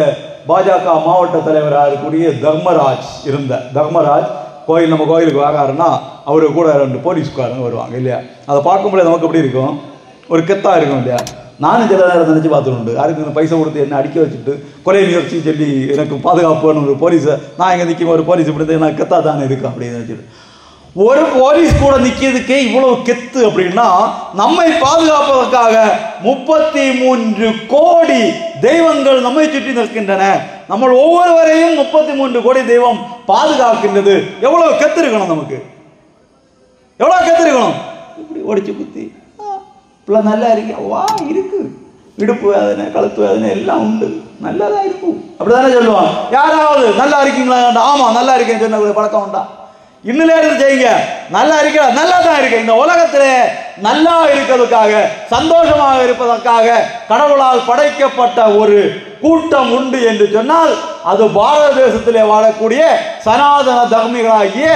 பாஜக மாவட்ட தலைவராக இருக்கக்கூடிய தர்மராஜ் கோயில், நம்ம கோயிலுக்கு வராருன்னா அவரு கூட 2 போலீஸ்காரங்க வருவாங்க இல்லையா? அதை பார்க்கும்போது நமக்கு எப்படி இருக்கும்? ஒரு கெத்தா இருக்கும் இல்லையா? நானும் சில நேரம் நினச்சி பார்த்துட்டு, யாருக்கு பைசா கொடுத்து என்ன அடிக்க வச்சுட்டு கொலை முயற்சி சொல்லி எனக்கு பாதுகாப்புன்னு ஒரு போலீஸை நான் இங்கே நிற்கும், ஒரு போலீஸ் இப்படி எனக்கு கெத்தா தானே இருக்கும் அப்படின்னு நினச்சிட்டு, ஒரு போலீஸ் கூட நிற்கிறதுக்கே இவ்வளவு கெத்து அப்படின்னா, நம்மை பாதுகாப்பதற்காக 33 கோடி தெய்வங்கள் நம்மை சுற்றி நிற்கின்றன. நம்ம ஒவ்வொருவரையும் 33 கோடி தெய்வம் பாதுகாக்கின்றது. எவ்வளவு கெத்து இருக்கணும் நமக்கு? எவ்வளவு கெத்து இருக்கணும்? இப்படி ஒடிச்சு குத்தி இப்ப நல்லா இருக்கு, வா இருக்கு, இடுப்பு வேதனை, கழுத்து வேதனை எல்லாம் உண்டு, நல்லாதான் இருக்கும் அப்படிதானே சொல்லுவான். யாராவது நல்லா இருக்கீங்களா? ஆமா நல்லா இருக்கேன்னு சொன்ன பழக்கம் உண்டா? இன்னில இருந்து செய்யுங்க. நல்லா இருக்க, நல்லா தான் இருக்கு. இந்த உலகத்திலே நல்லா இருக்கிறதுக்காக, சந்தோஷமாக இருப்பதற்காக கடவுளால் படைக்கப்பட்ட ஒரு கூட்டம் உண்டு என்று சொன்னால் அது பாரத தேசத்திலே வாழக்கூடிய சனாதன தர்மிகளாகிய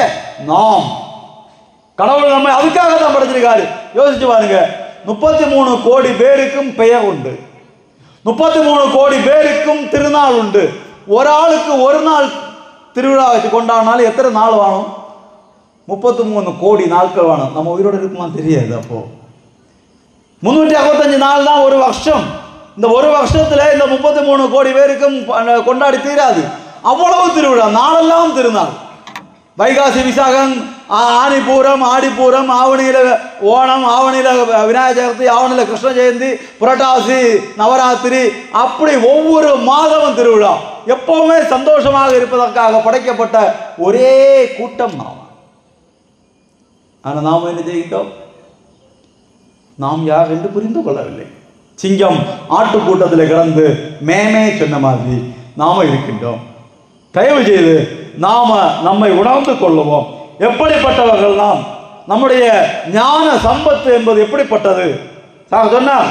நாம். கடவுள் நம்ம அதுக்காக தான் படைச்சிருக்காரு. யோசிச்சு பாருங்க, 33 கோடி பேருக்கும் பெயர் உண்டு, 33 கோடி பேருக்கும் திருநாள் உண்டு. ஒரு ஆளுக்கு ஒரு நாள் திருவிழா வச்சு கொண்டாடினாலும் எத்தனை நாள் வேணும்? 33 கோடி நாட்கள் வேணும். நம்ம உயிரோடு இருக்குமா தெரியாது. அப்போ 365 நாள் தான் ஒரு வருஷம். இந்த ஒரு வருஷத்துல இந்த 33 கோடி பேருக்கும் கொண்டாடி தீராது. அவ்வளவு திருவிழா, நாளெல்லாம் திருநாள். வைகாசி விசாகம், ஆனிப்பூரம், ஆடிப்பூரம், ஆவணியில ஓணம், ஆவணியில விநாயகர் சதுர்த்தி, ஆவணியில கிருஷ்ண ஜெயந்தி, புரட்டாசி, நவராத்திரி, அப்படி ஒவ்வொரு மாதமும் திருவிழா. எப்பவுமே சந்தோஷமாக இருப்பதற்காக படைக்கப்பட்ட ஒரே கூட்டம் நாம். ஆனால் நாம் என்ன செய்கிறோம்? நாம் யார் என்று புரிந்து கொள்ளவில்லை. சிங்கம் ஆட்டு கூட்டத்தில் கிடந்து மேமே சொன்ன மாதிரி நாம இருக்கின்றோம். தயவு செய்து நாம நம்மை உணர்ந்து கொள்ளுவோம். எப்படிப்பட்டவர்கள் நாம்? நம்முடைய ஞான சம்பத்து என்பது எப்படிப்பட்டது? சொன்னார்,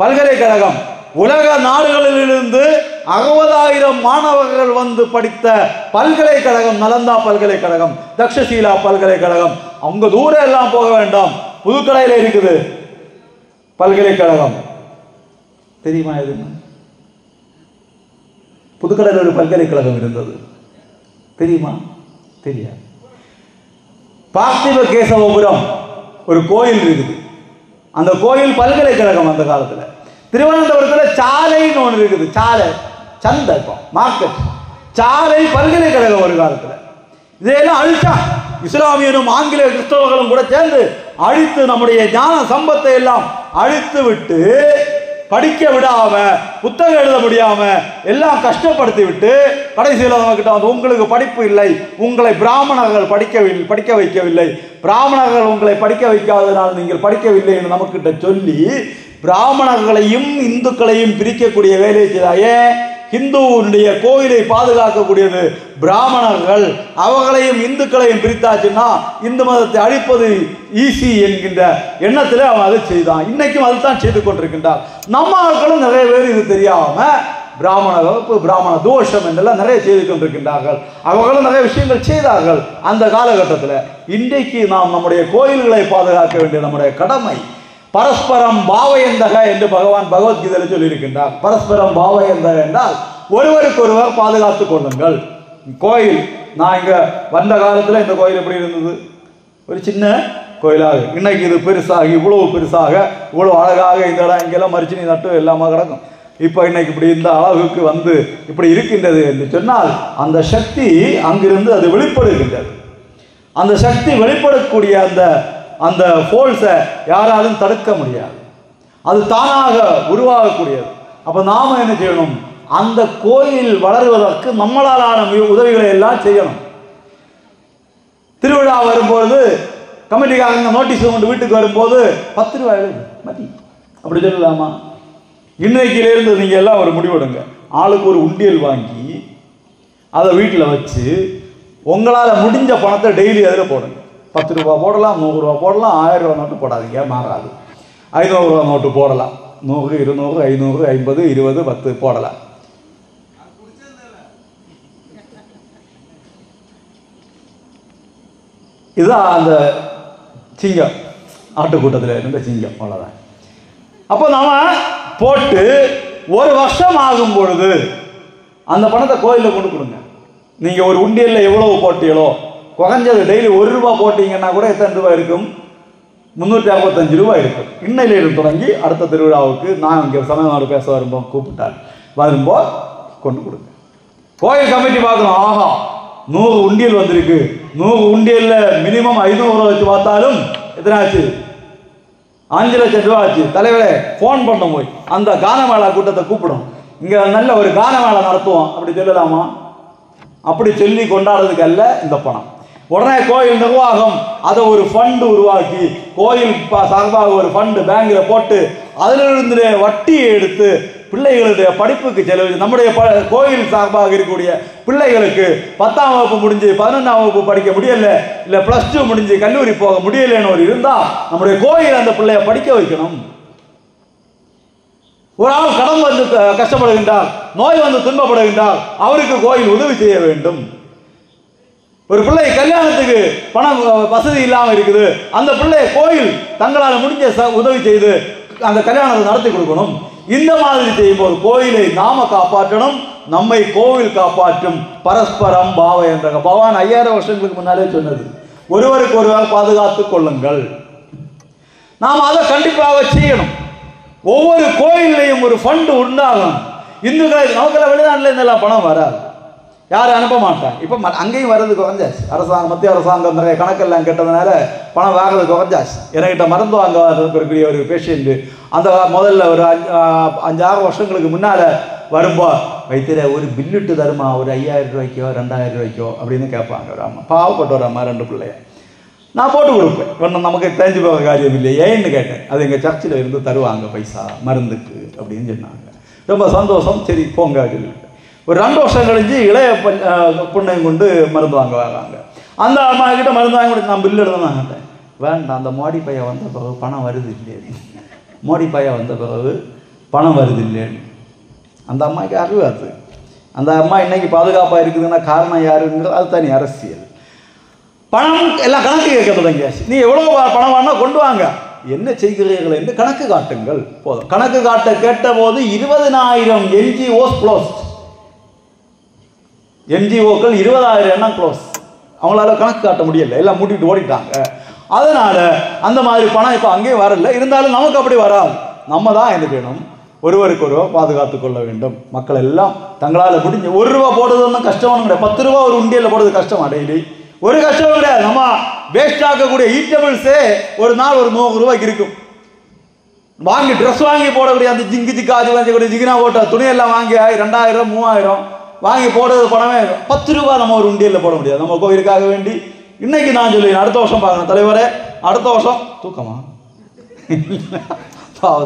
பல்கலைக்கழகம் உலக நாடுகளிலிருந்து 60,000 மாணவர்கள் வந்து படித்த பல்கலைக்கழகம் நலந்தா பல்கலைக்கழகம், தக்ஷசீலா பல்கலைக்கழகம். அவங்க தூரம் எல்லாம் போக வேண்டாம், புதுக்கடையில் இருக்குது பல்கலைக்கழகம். தெரியுமா? எது புதுக்கடையில் ஒரு பல்கலைக்கழகம் இருந்தது தெரியுமா? தெரியாது. பார்த்திப கேசவபுரம் ஒரு கோயில் இருக்குது. அந்த கோயில் பல்கலைக்கழகம். அந்த காலத்தில் திருவனந்தபுரத்தில் சாலைன்னு ஒன்று இருக்குது. சாலை, சந்தை, மார்க்கெட், சாலை பல்கலைக்கழகம் ஒரு காலத்தில். இதையெல்லாம் அழிச்சா இஸ்லாமியரும் ஆங்கிலேய கிறிஸ்தவர்களும் கூட சேர்ந்து அழித்து நம்முடைய ஞான சம்பத்தை எல்லாம் அழித்து விட்டு, படிக்க விடாம, புத்தகம் எழுத முடியாம எல்லாம் கஷ்டப்படுத்தி விட்டு கடைசியில் நம்ம கிட்ட வந்து உங்களுக்கு படிப்பு இல்லை, உங்களை பிராமணர்கள் படிக்க வைக்கவில்லை, பிராமணர்கள் உங்களை படிக்க வைக்காதனால் நீங்கள் படிக்கவில்லை என்று நமக்கிட்ட சொல்லி பிராமணர்களையும் இந்துக்களையும் பிரிக்கக்கூடிய வேலையை செய்தாயே. ஹிந்துவுடைய கோயிலை பாதுகாக்கக்கூடியது பிராமணர்கள். அவர்களையும் இந்துக்களையும் பிரித்தாச்சுன்னா இந்து மதத்தை அழிப்பது ஈஸி என்கின்ற எண்ணத்தில் அவன் அதை செய்தான். இன்னைக்கும் அதுதான் செய்து கொண்டிருக்கின்றார். நம்ம ஆட்களும் நிறைய பேர் இது தெரியாம பிராமண வகுப்பு, பிராமண தோஷம் என்றெல்லாம் நிறைய செய்து கொண்டிருக்கின்றார்கள். அவர்களும் நிறைய விஷயங்கள் செய்தார்கள் அந்த காலகட்டத்தில். இன்றைக்கு நாம் நம்முடைய கோயில்களை பாதுகாக்க வேண்டிய நம்முடைய கடமை. பரஸ்பரம் பாவயந்தக என்று பகவான் பகவத்கீதையில் சொல்லியிருக்கின்றார். பரஸ்பரம் பாவயந்தக என்றால் ஒருவருக்கொருவர் பாதுகாத்துக் கொள்ளுங்கள். கோயில், நான் இங்க வந்த காலத்தில் இந்த கோயில் எப்படி இருந்தது? ஒரு சின்ன கோயிலாக. இன்னைக்கு இது பெருசாகி, இவ்வளவு பெருசாக, இவ்வளவு அழகாக இந்த இடம் இங்கெல்லாம் மரிச்சினி நட்டு எல்லாமே கிடக்கும். இப்போ இன்னைக்கு இப்படி இந்த அளவுக்கு வந்து இப்படி இருக்கின்றது என்று சொன்னால் அந்த சக்தி அங்கிருந்து அது வெளிப்படுகின்றது. அந்த சக்தி வெளிப்படக்கூடிய அந்த ஃபோர்ஸை யாராலும் தடுக்க முடியாது. அது தானாக உருவாகக்கூடியது. அப்போ நாம என்ன செய்யணும்? அந்த கோயில் வளருவதற்கு நம்மளாலான உதவிகளை எல்லாம் செய்யணும். திருவிழா வரும்போது கமிட்டிக்காரங்க நோட்டீஸ் கொண்டு வீட்டுக்கு வரும்போது 10 ரூபாய் மதி அப்படி சொல்லலாமா? இன்றைக்கிலேருந்து நீங்கள் எல்லாம் ஒரு முடிவெடுங்க. ஆளுக்கு ஒரு உண்டியல் வாங்கி அதை வீட்டில் வச்சு உங்களால் முடிஞ்ச பணத்தை டெய்லி அதில் போடுங்க. 10 ரூபா போடலாம், 100 ரூபா போடலாம், 1000 ரூபா நோட்டு போடாதீங்க, மாறாது. 500 ரூபா நோட்டு போடலாம். 100, 200, 500, 50, 20, 10 போடலாம். இதுதான் அந்த சிங்கம், ஆட்டுக்கூட்டத்தில் இருந்த சிங்கம். அவ்வளோதான். அப்போ நாம போட்டு ஒரு வருஷம் ஆகும் பொழுது அந்த பணத்தை கோயிலில் கொண்டு கொடுங்க. நீங்கள் ஒரு உண்டியலில் எவ்வளவு போட்டீங்களோ, குறைஞ்சது டெய்லி 1 ரூபா போட்டீங்கன்னா கூட எத்தனை ரூபாய் இருக்கும்? 365 ரூபாய் இருக்கும். இன்னையிலிருந்து தொடங்கி அடுத்த திருவிழாவுக்கு நான் இங்கே சமயநாடு பேச வரும்போது கூப்பிட்டார், வரும்போது கொண்டு கொடுங்க. கோயில் கமிட்டி பார்க்கணும், ஆஹா 100 உண்டியல் வந்திருக்கு. 100 உண்டியலில் மினிமம் 500 ரூபா வச்சு பார்த்தாலும் எத்தனை ஆச்சு? 5 லட்சம் ரூபா ஆச்சு. தலைவரே ஃபோன் பண்ண போய் அந்த கானமேளா கூட்டத்தை கூப்பிடும், இங்கே நல்ல ஒரு கானமேளா நடத்துவோம் அப்படி சொல்லலாமா? அப்படி சொல்லி கொண்டாடுறதுக்கு அல்ல இந்த பணம். உடனே கோயில் நிர்வாகம் அதை ஒரு ஃபண்டு உருவாக்கி கோயில் சார்பாக ஒரு ஃபண்டு பேங்கில் போட்டு அதிலிருந்து வட்டியை எடுத்து பிள்ளைகளுடைய படிப்புக்கு செலவு, நம்முடைய கோயில் சார்பாக இருக்கக்கூடிய பிள்ளைகளுக்கு 10ஆம் வகுப்பு முடிஞ்சு 11ஆம் வகுப்பு படிக்க முடியல, இல்லை +2 முடிஞ்சு கல்லூரி போக முடியலன்னு ஒரு இருந்தால் நம்முடைய கோயில் அந்த பிள்ளைய படிக்க வைக்கணும். ஒரு ஆள் கடன் வந்து கஷ்டப்படுகின்றார், நோய் வந்து துன்பப்படுகின்றார், அவருக்கு கோயில் உதவி செய்ய வேண்டும். ஒரு பிள்ளை கல்யாணத்துக்கு பணம் வசதி இல்லாமல் இருக்குது, அந்த பிள்ளைய கோயில் தங்களால் முடிஞ்ச உதவி செய்து அந்த கல்யாணத்தை நடத்தி கொடுக்கணும். இந்த மாதிரி செய்யும்போது கோயிலை நாம காப்பாற்றணும், நம்மை கோவில் காப்பாற்றும். பரஸ்பரம் பாவ என்ற பகவான் 5000 வருஷங்களுக்கு முன்னாலே சொன்னது. ஒருவருக்கு ஒருவர் பாதுகாத்துக் கொள்ளுங்கள். நாம் அதை கண்டிப்பாக செய்யணும். ஒவ்வொரு கோயிலையும் ஒரு ஃபண்டு உண்டாகும். இந்துக்களுக்கு நமக்கெல்லாம் வெளிநாட்டில் இருந்தெல்லாம் பணம் வராது, யாரும் அனுப்ப மாட்டாங்க. இப்போ அங்கேயும் வர்றது குறைஞ்சாச்சு. அரசாங்கம், மத்திய அரசாங்கம் நிறைய கணக்கெல்லாம் கேட்டதுனால பணம் வாங்குறது குறைஞ்சாச்சு. என்கிட்ட மருந்து வாங்க இருக்கக்கூடிய ஒரு பேஷண்ட்டு அந்த முதல்ல ஒரு 5-6 வருஷங்களுக்கு முன்னால் வரும்போ வைத்தியரை ஒரு பில்லிட்டு தருமா, ஒரு 5000 ரூபாய்க்கோ 2000 ரூபாய்க்கோ அப்படின்னு கேட்பாங்க. ஒரு அம்மா பாவப்பட்ட ஒரு அம்மா, 2 பிள்ளைய நான் போட்டு கொடுப்பேன். ஒன்றும் நமக்கு தெரிஞ்சு போக காரியம் இல்லை. ஏன்னு கேட்டேன். அது எங்கள் சர்ச்சில் இருந்து தருவாங்க பைசா மருந்துக்கு அப்படின்னு சொன்னாங்க. ரொம்ப சந்தோஷம், சரி போங்க அப்படின்னு. ஒரு 2 வருஷம் கழிஞ்சு இளைய பொண்ணையும் கொண்டு மருந்து வாங்க வராங்க. அந்த அம்மா கிட்ட மருந்து வாங்கி கொடுத்து நான் பில்லு எடுத்து கேட்டேன். வேண்டாம், அந்த மோடி பையன் வந்த பிறகு பணம் வருது இல்லையே, மோடி பையன் வந்த பிறகு பணம் வருது இல்லைன்னு. அந்த அம்மாவுக்கு அறிவாது. அந்த அம்மா இன்னைக்கு பாதுகாப்பாக இருக்குதுன்னா காரணம் யாருங்கிறது அது தனி அரசியல். பணம் எல்லாம் கணக்கு கேட்க தொடங்கியாச்சு. நீ எவ்வளோ பணம் வேணா கொண்டு வாங்க, என்ன செய்கிறீர்கள் என்று கணக்கு காட்டுங்கள் போதும். கணக்கு காட்ட கேட்ட போது 20,000 NGOs க்ளோஸ்ட். NGOக்கள் 20,000 எண்ணம் க்ளோஸ். அவங்களால கணக்கு காட்ட முடியல, எல்லாம் மூட்டிட்டு ஓடிட்டாங்க. அதனால அந்த மாதிரி பணம் இப்போ அங்கேயும் வரல. இருந்தாலும் நமக்கு அப்படி வராது. நம்ம தான் என்ன செய்யணும், ஒருவருக்கு ஒருவர் பாதுகாத்து கொள்ள வேண்டும். மக்கள் எல்லாம் தங்களால் முடிஞ்ச 1 ரூபா போடுறதுன்னு கஷ்டம்னு கிடையாது. 10 ரூபா ஒரு உண்டியலில் போடுறது கஷ்டமா? டெய்லி ஒரு கஷ்டமும் கிடையாது. நம்ம வேஸ்ட் ஆக்கக்கூடிய ஈட்டபிள்ஸே ஒரு நாள் ஒரு 100 ரூபாய்க்கு இருக்கும். வாங்கி ட்ரெஸ் வாங்கி போடக்கூடிய அந்த ஜிங்கு ஜிக்காது வாங்கக்கூடிய ஜிகினா போட்ட துணியெல்லாம் வாங்கி 2000 3000 வாங்கி போடுறது பணமே 10 ரூபா நம்ம ஒரு உண்டியலில் போட முடியாது. நம்ம கோவிலுக்காக வேண்டி இன்னைக்கு நான் சொல்லி அடுத்த வருஷம் பார்க்கணும் தலைவரே, அடுத்த வருஷம் தூக்கமா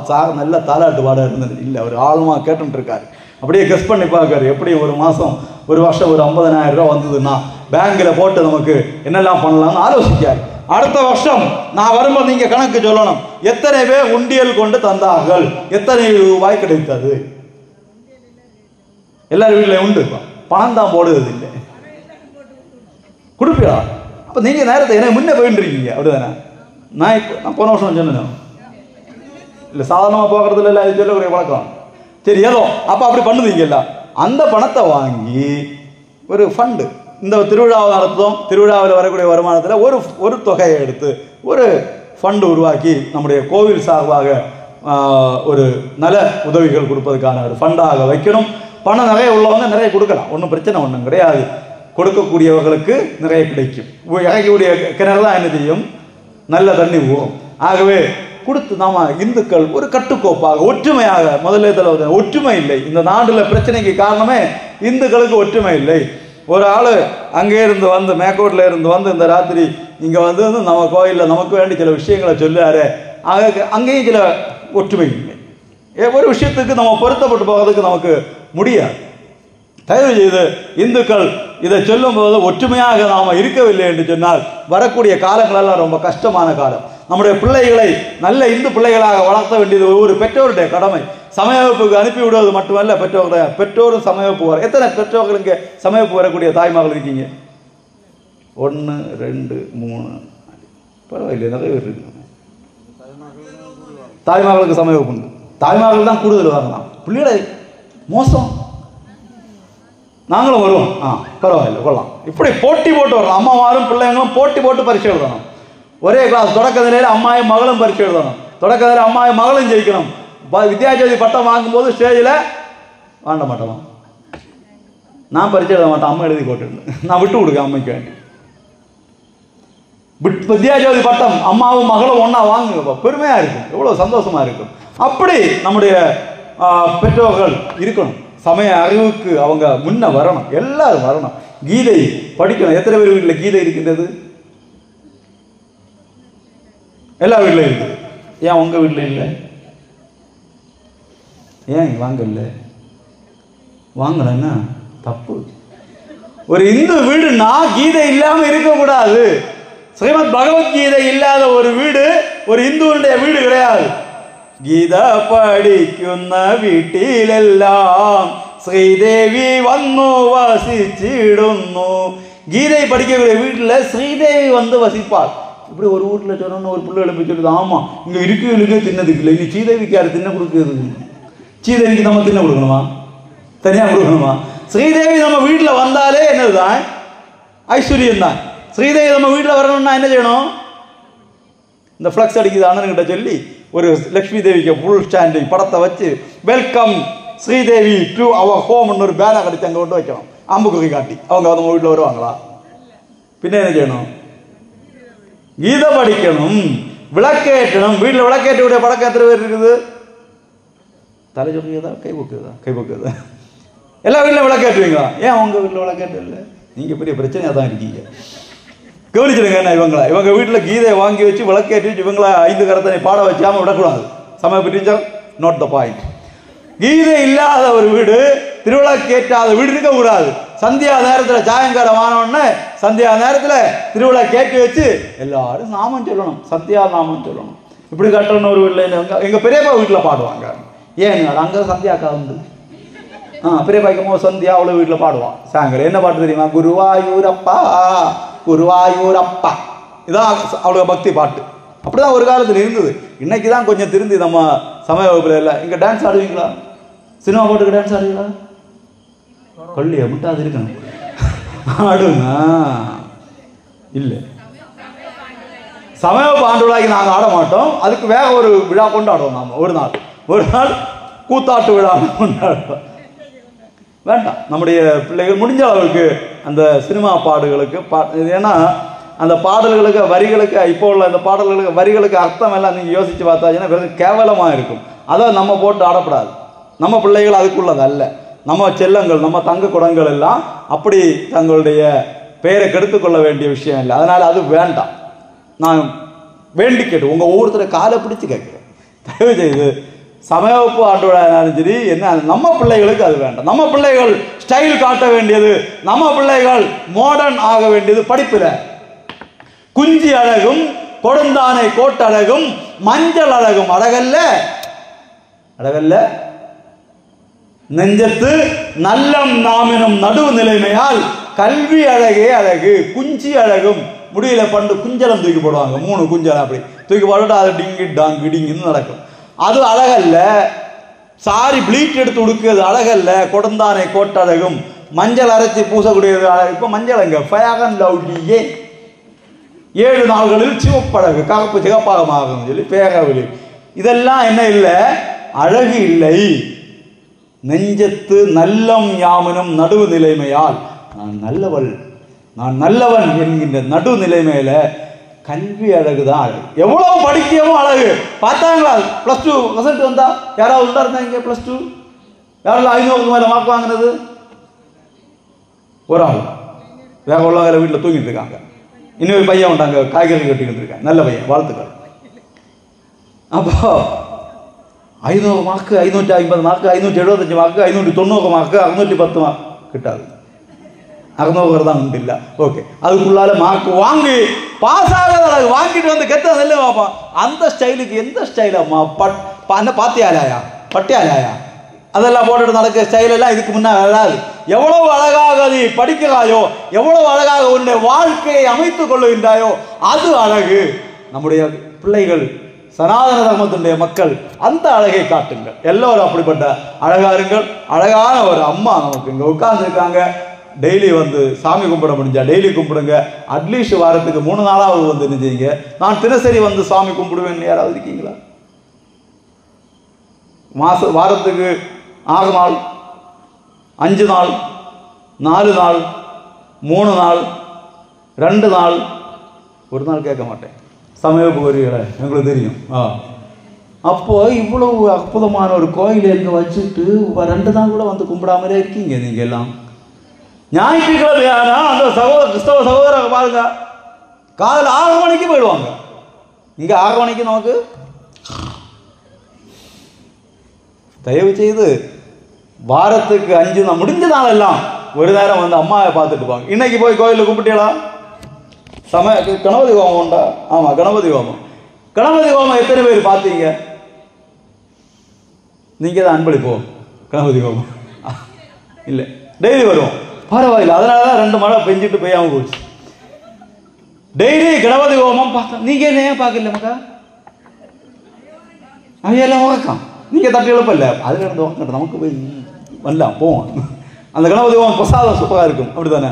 சார் நல்ல தாலாட்டு பாட இருந்தது இல்லை, அவர் ஆழமாக கேட்டுட்டு இருக்காரு. அப்படியே கெஸ் பண்ணி பார்க்காரு. எப்படி ஒரு மாதம் ஒரு வருஷம் ஒரு 50,000 ரூபா வந்ததுன்னா பேங்கில் போட்டு நமக்கு என்னெல்லாம் பண்ணலாம்னு ஆலோசிக்காரு. அடுத்த வருஷம் நான் வரும்போது நீங்கள் கணக்கு சொல்லணும், எத்தனை பேர் உண்டியல் கொண்டு தந்தார்கள், எத்தனை ரூபாய் கிடைத்தது. எல்லாரும் வீட்டில் உண்டு, பணம் தான் போடுறது இல்லை, கொடுப்பீங்களா? அப்போ நீங்கள் நேரத்தை என்ன முன்னே போயிட்டு இருக்கீங்க அப்படிதானே? நான் போன வருஷம் சொன்னேன் இல்லை, சாதாரணமாக போகிறதுல இல்லை, அது சொல்லக்கூடிய பழக்கம். சரி ஏதோ அப்போ அப்படி பண்ணுவீங்கல்ல, அந்த பணத்தை வாங்கி ஒரு ஃபண்டு, இந்த திருவிழாவை நடத்தும், திருவிழாவில் வரக்கூடிய வருமானத்தில் ஒரு தொகையை எடுத்து ஒரு ஃபண்டு உருவாக்கி நம்முடைய கோவில் சார்பாக ஒரு நல உதவிகள் கொடுப்பதற்கான ஒரு ஃபண்டாக வைக்கணும். பணம் நிறைய உள்ளவங்க நிறைய கொடுக்கலாம், ஒன்றும் பிரச்சனை ஒன்றும் கிடையாது. கொடுக்கக்கூடியவர்களுக்கு நிறைய கிடைக்கும். இறக்கக்கூடிய கிணறு தான் என்ன செய்யும், நல்ல தண்ணி போகும். ஆகவே கொடுத்து நாம இந்துக்கள் ஒரு கட்டுக்கோப்பாக ஒற்றுமையாக, முதல்ல இதில் ஒற்றுமை இல்லை. இந்த நாட்டில் பிரச்சனைக்கு காரணமே இந்துக்களுக்கு ஒற்றுமை இல்லை. ஒரு ஆள் அங்கே இருந்து வந்து மேக்கோட்டில் இருந்து வந்து இந்த ராத்திரி இங்கே வந்து நம்ம கோயிலில் நமக்கு வேண்டி சில விஷயங்களை சொல்லாரு. அங்கேயும் சில ஒற்றுமை இல்லை. ஒரு விஷயத்துக்கு நம்ம பொருத்தப்பட்டு போகிறதுக்கு நமக்கு முடியாது. தயவு செய்து இந்துக்கள் இதை சொல்லும் போது ஒற்றுமையாக நாம் இருக்கவில்லை என்று சொன்னால் வரக்கூடிய காலங்களெல்லாம் ரொம்ப கஷ்டமான காலம். நம்முடைய பிள்ளைகளை நல்ல இந்து பிள்ளைகளாக வளர்த்த வேண்டியது ஒவ்வொரு பெற்றோருடைய கடமை. சமய வகுப்புக்கு அனுப்பி விடுவது மட்டுமல்ல, பெற்றோரும் சமய வகுப்பு வர. எத்தனை பெற்றோர்கள் இங்கே சமய வகுப்பு வரக்கூடிய தாய்மார்கள் இருக்கீங்க? 1 2 3 பரவாயில்லை, நிறைய பேர் இருக்கு. தாய்மார்களுக்கு சமய வகுப்பு உண்டு. தாய்மார்கள் தான் கூடுதல் வரலாம். பிள்ளைகளை மோசம், நாங்களும் வருவோம், பரவாயில்லை கொள்ளலாம். இப்படி போட்டி போட்டு வரலாம். அம்மாமாரும் பிள்ளைங்களும் போட்டி போட்டு பரீட்சை எழுதணும். ஒரே கிளாஸ் தொடக்க நிலையில் அம்மாயும் மகளும் பரீட்சை எழுதணும். தொடக்க நிலையில் அம்மாயும் மகளும் ஜெயிக்கணும். வித்யாஜோதி பட்டம் வாங்கும்போது ஸ்டேஜில் வாண்ட மாட்டோம், நான் பரீட்சை எழுத மாட்டேன், அம்மா எழுதி போட்டுருந்தேன், நான் விட்டு கொடுக்க அம்மைக்கு வேண்டி. வித்யாஜோதி பட்டம் அம்மாவும் மகளும் ஒன்றா வாங்குங்க, பெருமையாக இருக்கும், எவ்வளோ சந்தோஷமாக இருக்கும். அப்படி நம்முடைய பெற்றோர்கள் இருக்கணும். சமய அறிவுக்கு அவங்க முன்ன வரணும், எல்லாரும் வரணும். கீதை படிக்கணும். எத்தனை பேர் வீட்டில் கீதை இருக்கின்றது? எல்லா வீட்டிலும் இருக்குது. ஏன் உங்கள் வீட்டில் இல்லை? ஏன் வாங்கல? வாங்கலன்னா தப்பு. ஒரு இந்து வீடுனா கீதை இல்லாம இருக்கக்கூடாது. ஸ்ரீமத் பகவத்கீதை இல்லாத ஒரு வீடு ஒரு இந்துவனுடைய வீடு கிடையாது. கீதை படிക്കുന്ന വീട്ടിലെല്ലാം ശ്രീദേവി വന്നു വസിച്ചിടുന്നു. கீதை படிக்கக்கூடிய வீட்டில் ஸ்ரீதேவி வந்து வசிப்பாள். இப்படி ஒரு வீட்டில் சொன்னோன்னு ஒரு பிள்ளை எழுப்பி சொல்லுது, ஆமாம் இங்கே இருக்கே தின்னதுக்கு இல்லை, இனி ஸ்ரீதேவிக்கு யார் தின்ன கொடுக்குறது? ஸ்ரீதேவிக்கு நம்ம தின்ன கொடுக்கணுமா? தனியாக கொடுக்கணுமா? ஸ்ரீதேவி நம்ம வீட்டில் வந்தாலே என்னதுதான் ஐஸ்வர்யம் தான். ஸ்ரீதேவி நம்ம வீட்டில் வரணும்னா என்ன செய்யணும்? இந்த ஃப்ளக்ஸ் அடிக்குது அண்ணன்கிட்ட சொல்லி ஒரு லக்ஷ்மி தேவிக்கு ஃபுல் ஸ்டாண்டிங் படத்தை வச்சு வெல்கம் ஸ்ரீதேவி டு அவர் ஹோம்னு ஒரு பேனர் அடித்து அங்கே கொண்டு வைக்கணும். அம்புக்குறி காட்டி அவங்க நம்ம வீட்டில் வருவாங்களா? பின்ன என்ன செய்யணும்? கீதை படிக்கணும், விளக்கேற்றணும். வீட்டில் விளக்கேற்றக்கூடிய பழக்கம் எத்தனை பேர் இருக்குது? தலை சொல்லியதா கை போக்குதா? எல்லா வீட்டிலும் விளக்கேற்றுவீங்களா? ஏன் உங்கள் வீட்டில் விளக்கேற்ற இல்லை? நீங்கள் பெரிய பிரச்சனையாக தான் இருக்கீங்க. கவனிச்சிடுங்க. என்ன இவங்க வீட்டில் கீதையை வாங்கி வச்சு விளக்கேற்றி வச்சு இவங்கள 5 கரத்தனை பாட வச்சாமல் விடக்கூடாது. சமய பிரிஞ்சா நோட் த பாயிண்ட். கீதை இல்லாத ஒரு வீடு, திருவிழாக்கேற்றாத வீடு இருக்கக்கூடாது. சந்தியா நேரத்தில் சாயங்காலம் ஆனோடனே சந்தியா நேரத்தில் திருவிழா கேட்டு வச்சு எல்லாரும் நாமம் சொல்லணும், சந்தியா நாமம் சொல்லணும். இப்படி கட்டணும் ஒரு வீட்டில். எங்கள் பெரியப்பா வீட்டில் பாடுவாங்க. ஏன் அங்கே சந்தியாக்கா வந்து பெரியப்பாய்க்கமோ சந்தியா அவ்வளோ வீட்டில் பாடுவான். சாயங்காலம் என்ன பாட்டு தெரியுமா? குருவாயூரப்பா குருவாயூரப்பா. இதான் அவ்வளோ பக்தி பாட்டு. அப்படிதான் ஒரு காலத்தில் இருந்தது. இன்னைக்கு தான் கொஞ்சம் திருந்தி நம்ம சமய வகுப்புல இல்லை. இங்கே டான்ஸ் ஆடுவீங்களா? சினிமா பாட்டுக்கு டான்ஸ் ஆடுவீங்களா? கொல்லியா முட்டாது இருக்கணும் ஆடுங்க. இல்லை, சமய ஆண்டுவிழாக்கு நாங்கள் ஆட மாட்டோம். அதுக்கு வேற ஒரு விழா கொண்டாடுவோம். நாம் ஒரு நாள் கூத்தாட்டு விழா கொண்டாடுவோம். வேண்டாம், நம்முடைய பிள்ளைகள் முடிஞ்ச அளவுக்கு அந்த சினிமா பாடுகளுக்கு ஏன்னா அந்த பாடல்களுக்கு வரிகளுக்கு இப்போ உள்ள அந்த பாடல்களுக்கு வரிகளுக்கு அர்த்தம் எல்லாம் நீங்கள் யோசித்து பார்த்தாச்சுன்னா வெறும் கேவலமாக இருக்கும். அதை நம்ம போட்டு ஆடப்படாது. நம்ம பிள்ளைகள் அதுக்குள்ளது அல்ல. நம்ம செல்லங்கள், நம்ம தங்க குடங்கள் எல்லாம் அப்படி தங்களுடைய பெயரை கெடுத்துக்கொள்ள வேண்டிய விஷயம் இல்லை. அதனால் அது வேண்டாம். நான் வேண்டி கேட்டு உங்கள் ஒவ்வொருத்தரை காலை பிடிச்சி கேட்குறேன், தயவு செய்து சமயவப்பு ஆண்டோடாலும் சரி என்ன, நம்ம பிள்ளைகளுக்கு அது வேண்டாம். நம்ம பிள்ளைகள் ஸ்டைல் காட்ட வேண்டியது, நம்ம பிள்ளைகள் மாடர்ன் ஆக வேண்டியது படிப்பில். குஞ்சி அழகும் கொடுந்தானை கோட்டழகும் மஞ்சள் அழகும் அழகல்ல நெஞ்சத்து நல்லம் நாமெனும் நடுவு நிலைமையால் கல்வி அழகே அழகு. குஞ்சி அழகும் முடியல பண்டு குஞ்சலம் தூக்கி போடுவாங்க. 3 குஞ்சலம் அப்படி தூக்கி போட்டு அது டிங்கி டாங்கு டிங்குன்னு நடக்கும். அது அழகல்ல. சாரி ப்ளீட் எடுத்து உடுக்குறது அழகல்ல. கொடுந்தானை கோட்டழகும் மஞ்சள் அரைச்சி பூசக்கூடியது அழகு. இப்போ மஞ்சள் எங்க ஃபயகன் லவ்லியே 7 நாள்களில் சிவப்பழகு ககப்பு சிகப்பாக மாறும் சொல்லி பேரவழி. இதெல்லாம் என்ன இல்லை? அழகு இல்லை. நெஞ்சத்து நல்லம் யாமனும் நடுவு நிலைமையால் நான் நல்லவன் என்கின்ற நடு நிலைமையில கல்வி அழகுதான் அழகு. எவ்வளவு படிக்கவும் அழகு. பார்த்தாங்களா +2 ரிசல்ட் வந்தா யாராவது உண்டா இருந்தாங்க? +2 யாராவது 500க்கு மேலே மார்க் வாங்கினது? ஒரு ஆள். வேற உள்ளவங்க வீட்டில் தூங்கிட்டு இருக்காங்க. இன்னொரு பையன் உண்டாங்க, காய்கறி கட்டிக்கிட்டு இருக்காங்க. நல்ல பையன், வாழ்த்துக்கள். அப்போ 500 mark, 550 mark, 575 mark, 590 mark, 610 mark கிட்டாது. 600 தான் உண்டு இல்லை. ஓகே, அதுக்குள்ளால மார்க் வாங்கி பாஸ் ஆகாத வாங்கிட்டு வந்து கெட்ட நெல்ல பார்ப்பான். அந்த ஸ்டைலுக்கு எந்த ஸ்டைலம்மா? பாத்தியாலாயா பட்டியாலாயா அதெல்லாம் போட்டுட்டு நடக்கிற ஸ்டைலெல்லாம் இதுக்கு முன்னே வராது. எவ்வளவு அழகாக நீ படிக்கிறாயோ, எவ்வளவு அழகாக உன்னுடைய வாழ்க்கையை அமைத்துக் கொள்ளுகின்றாயோ அது அழகு. நம்முடைய பிள்ளைகள் சனாதன தர்மத்தினுடைய மக்கள் அந்த அழகை காட்டுங்கள். எல்லோரும் அப்படிப்பட்ட அழகாருங்கள். அழகான ஒரு அம்மா நமக்கு இங்கே உட்கார்ந்துருக்காங்க. டெய்லி வந்து சாமி கும்பிட முடிஞ்சா டெய்லி கும்பிடுங்க. அட்லீஸ்ட் வாரத்துக்கு 3 நாளாவது வந்து நினைஞ்சீங்க. நான் தினசரி வந்து சாமி கும்பிடுவேன்னு யாராவது இருக்கீங்களா? வாரத்துக்கு 6 நாள், 5 நாள், 4 நாள், 3 நாள், 2 நாள், ஒரு நாள் கேட்க மாட்டேன். சமயப்பு வருகிற எங்களுக்கு தெரியும். அப்போ இவ்வளவு அற்புதமான ஒரு கோயிலை இங்கே வச்சுட்டு 2 நாள் கூட வந்து கும்பிடாமலே இருக்கீங்க நீங்க எல்லாம். ஞாயிற்றுக்கிழமையானா அந்த கிறிஸ்தவ சகோதரர் பாருங்க, காலையில் 6 மணிக்கு போயிடுவாங்க. இங்கே 6 மணிக்கு நமக்கு தயவு செய்து வாரத்துக்கு 5 நாள் முடிஞ்ச நாளெல்லாம் ஒரு நேரம் வந்து அம்மாவை பார்த்துட்டு போங்க. இன்னைக்கு போய் கோயிலில் கும்பிட்டீங்களா? கணபதி ஹோமம் உண்டா? ஆமாம், கணபதி ஹோமம். கணபதி ஹோமம் எத்தனை பேர் பார்த்தீங்க? நீங்கள் தான் அன்பளிப்போம் கணபதி ஹோமம் இல்லை, டெய்லி வருவோம். பரவாயில்ல, அதனால தான் 2 மழை பெஞ்சிட்டு பெய்யாமல் போச்சு. டெய்லி கணபதி ஹோமம் பார்த்தோம். நீங்கள் என்ன ஏன் பார்க்கல மக்கா? அவையெல்லாம் உறக்கம். நீங்கள் தட்டி எழுப்பல, அதில் இருந்து உறக்கட்டும், நமக்கு போய் வரலாம் போவோம். அந்த கணபதி ஹோமம் பிரசாதம் சூப்பராக இருக்கும், அப்படி தானே?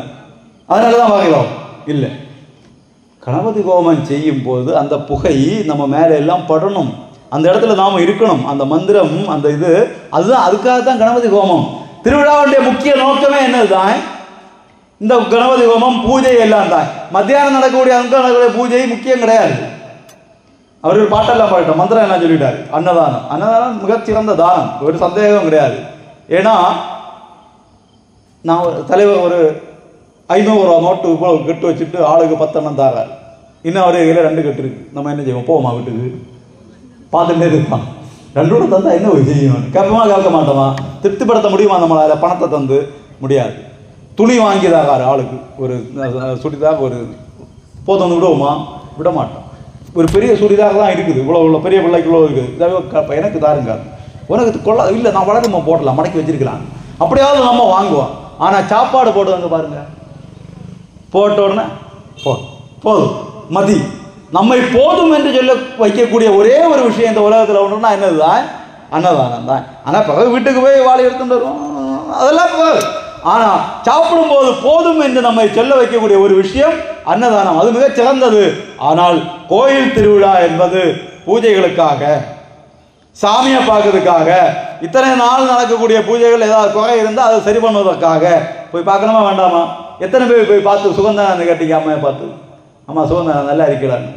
அதனால தான் பார்க்கலாம். இல்லை, கணபதி ஹோமம் செய்யும் போது அந்த புகை நம்ம மேலே எல்லாம் படணும், அந்த இடத்துல நாம இருக்கணும். அந்த மந்திரம், அந்த இது, அதுதான், அதுக்காக தான் கணபதி ஹோமம். திருவிழாவுடைய முக்கிய நோக்கமே என்னதுதான்? இந்த கணபதி ஹோமம், பூஜை எல்லாம் தான். மத்தியானம் நடக்கக்கூடிய பூஜை முக்கியம் கிடையாது. அவர் ஒரு பாட்டெல்லாம் பாடிட்டோம், மந்திரம் எல்லாம் சொல்லிட்டாரு. அன்னதானம், அன்னதானம் மிகச்சிறந்த தானம், ஒரு சந்தேகம் கிடையாது. ஏன்னா நான் ஒரு தலைவர் ஒரு 500 ரூபா நோட்டு இவ்வளவு கட்டு வச்சுட்டு ஆளுக்கு 10 எண்ணம் தாரார். இன்னும் அவரு கையில் 2 கட்டு இருக்கு. நம்ம என்ன செய்வோம்? போவோமா வீட்டுக்கு? பார்த்துட்டே இருப்பான். 2 தந்தா என்ன செய்யும்? கேட்போமா? கேட்க மாட்டோமா? திருப்திப்படுத்த முடியுமா நம்மளால? பணத்தை தந்து முடியாது. துணி வாங்கி தாராரு ஆளுக்கு, ஒரு சுடிதார் ஒரு போதும் விடுவோமா? விட மாட்டோம். ஒரு பெரிய சுடிதார் தான் இருக்குது, இவ்வளோ உள்ள பெரிய பிள்ளைக்கு இவ்வளோ இருக்குது. எனக்கு தாருங்க, உனக்கு கொள்ள இல்லை, நான் வளருமா போடலாம், மடக்கி வச்சிருக்கலாம், அப்படியாவது நம்ம வாங்குவோம். ஆனால் சாப்பாடு போடுவாங்க பாருங்க, போட்ட உடனே போதும் மதி. நம்மை போதும் என்று சொல்ல வைக்கக்கூடிய ஒரே ஒரு விஷயம் இந்த உலகத்தில் ஒன்றுனா என்னதுதான்? அன்னதானம் தான். ஆனால் பிறகு வீட்டுக்கு போய் வாழை எடுத்துட்டு வருவோம், அதெல்லாம் பிறகு. ஆனால் சாப்பிடும்போது போதும் என்று நம்மை சொல்ல வைக்கக்கூடிய ஒரு விஷயம் அன்னதானம், அது மிகச் சிறந்தது. ஆனால் கோயில் திருவிழா என்பது பூஜைகளுக்காக, சாமியை பார்க்கறதுக்காக, இத்தனை நாள் நடக்கக்கூடிய பூஜைகள் ஏதாவது குறை இருந்தால் அதை சரி பண்ணுவதற்காக போய் பார்க்கணுமா வேண்டாமா? எத்தனை பேர் போய் பார்த்து சுகந்தானு கேட்டீங்க? அம்மையை பார்த்து, அம்மா சுகந்தானம் நல்லா இருக்கிறாங்க.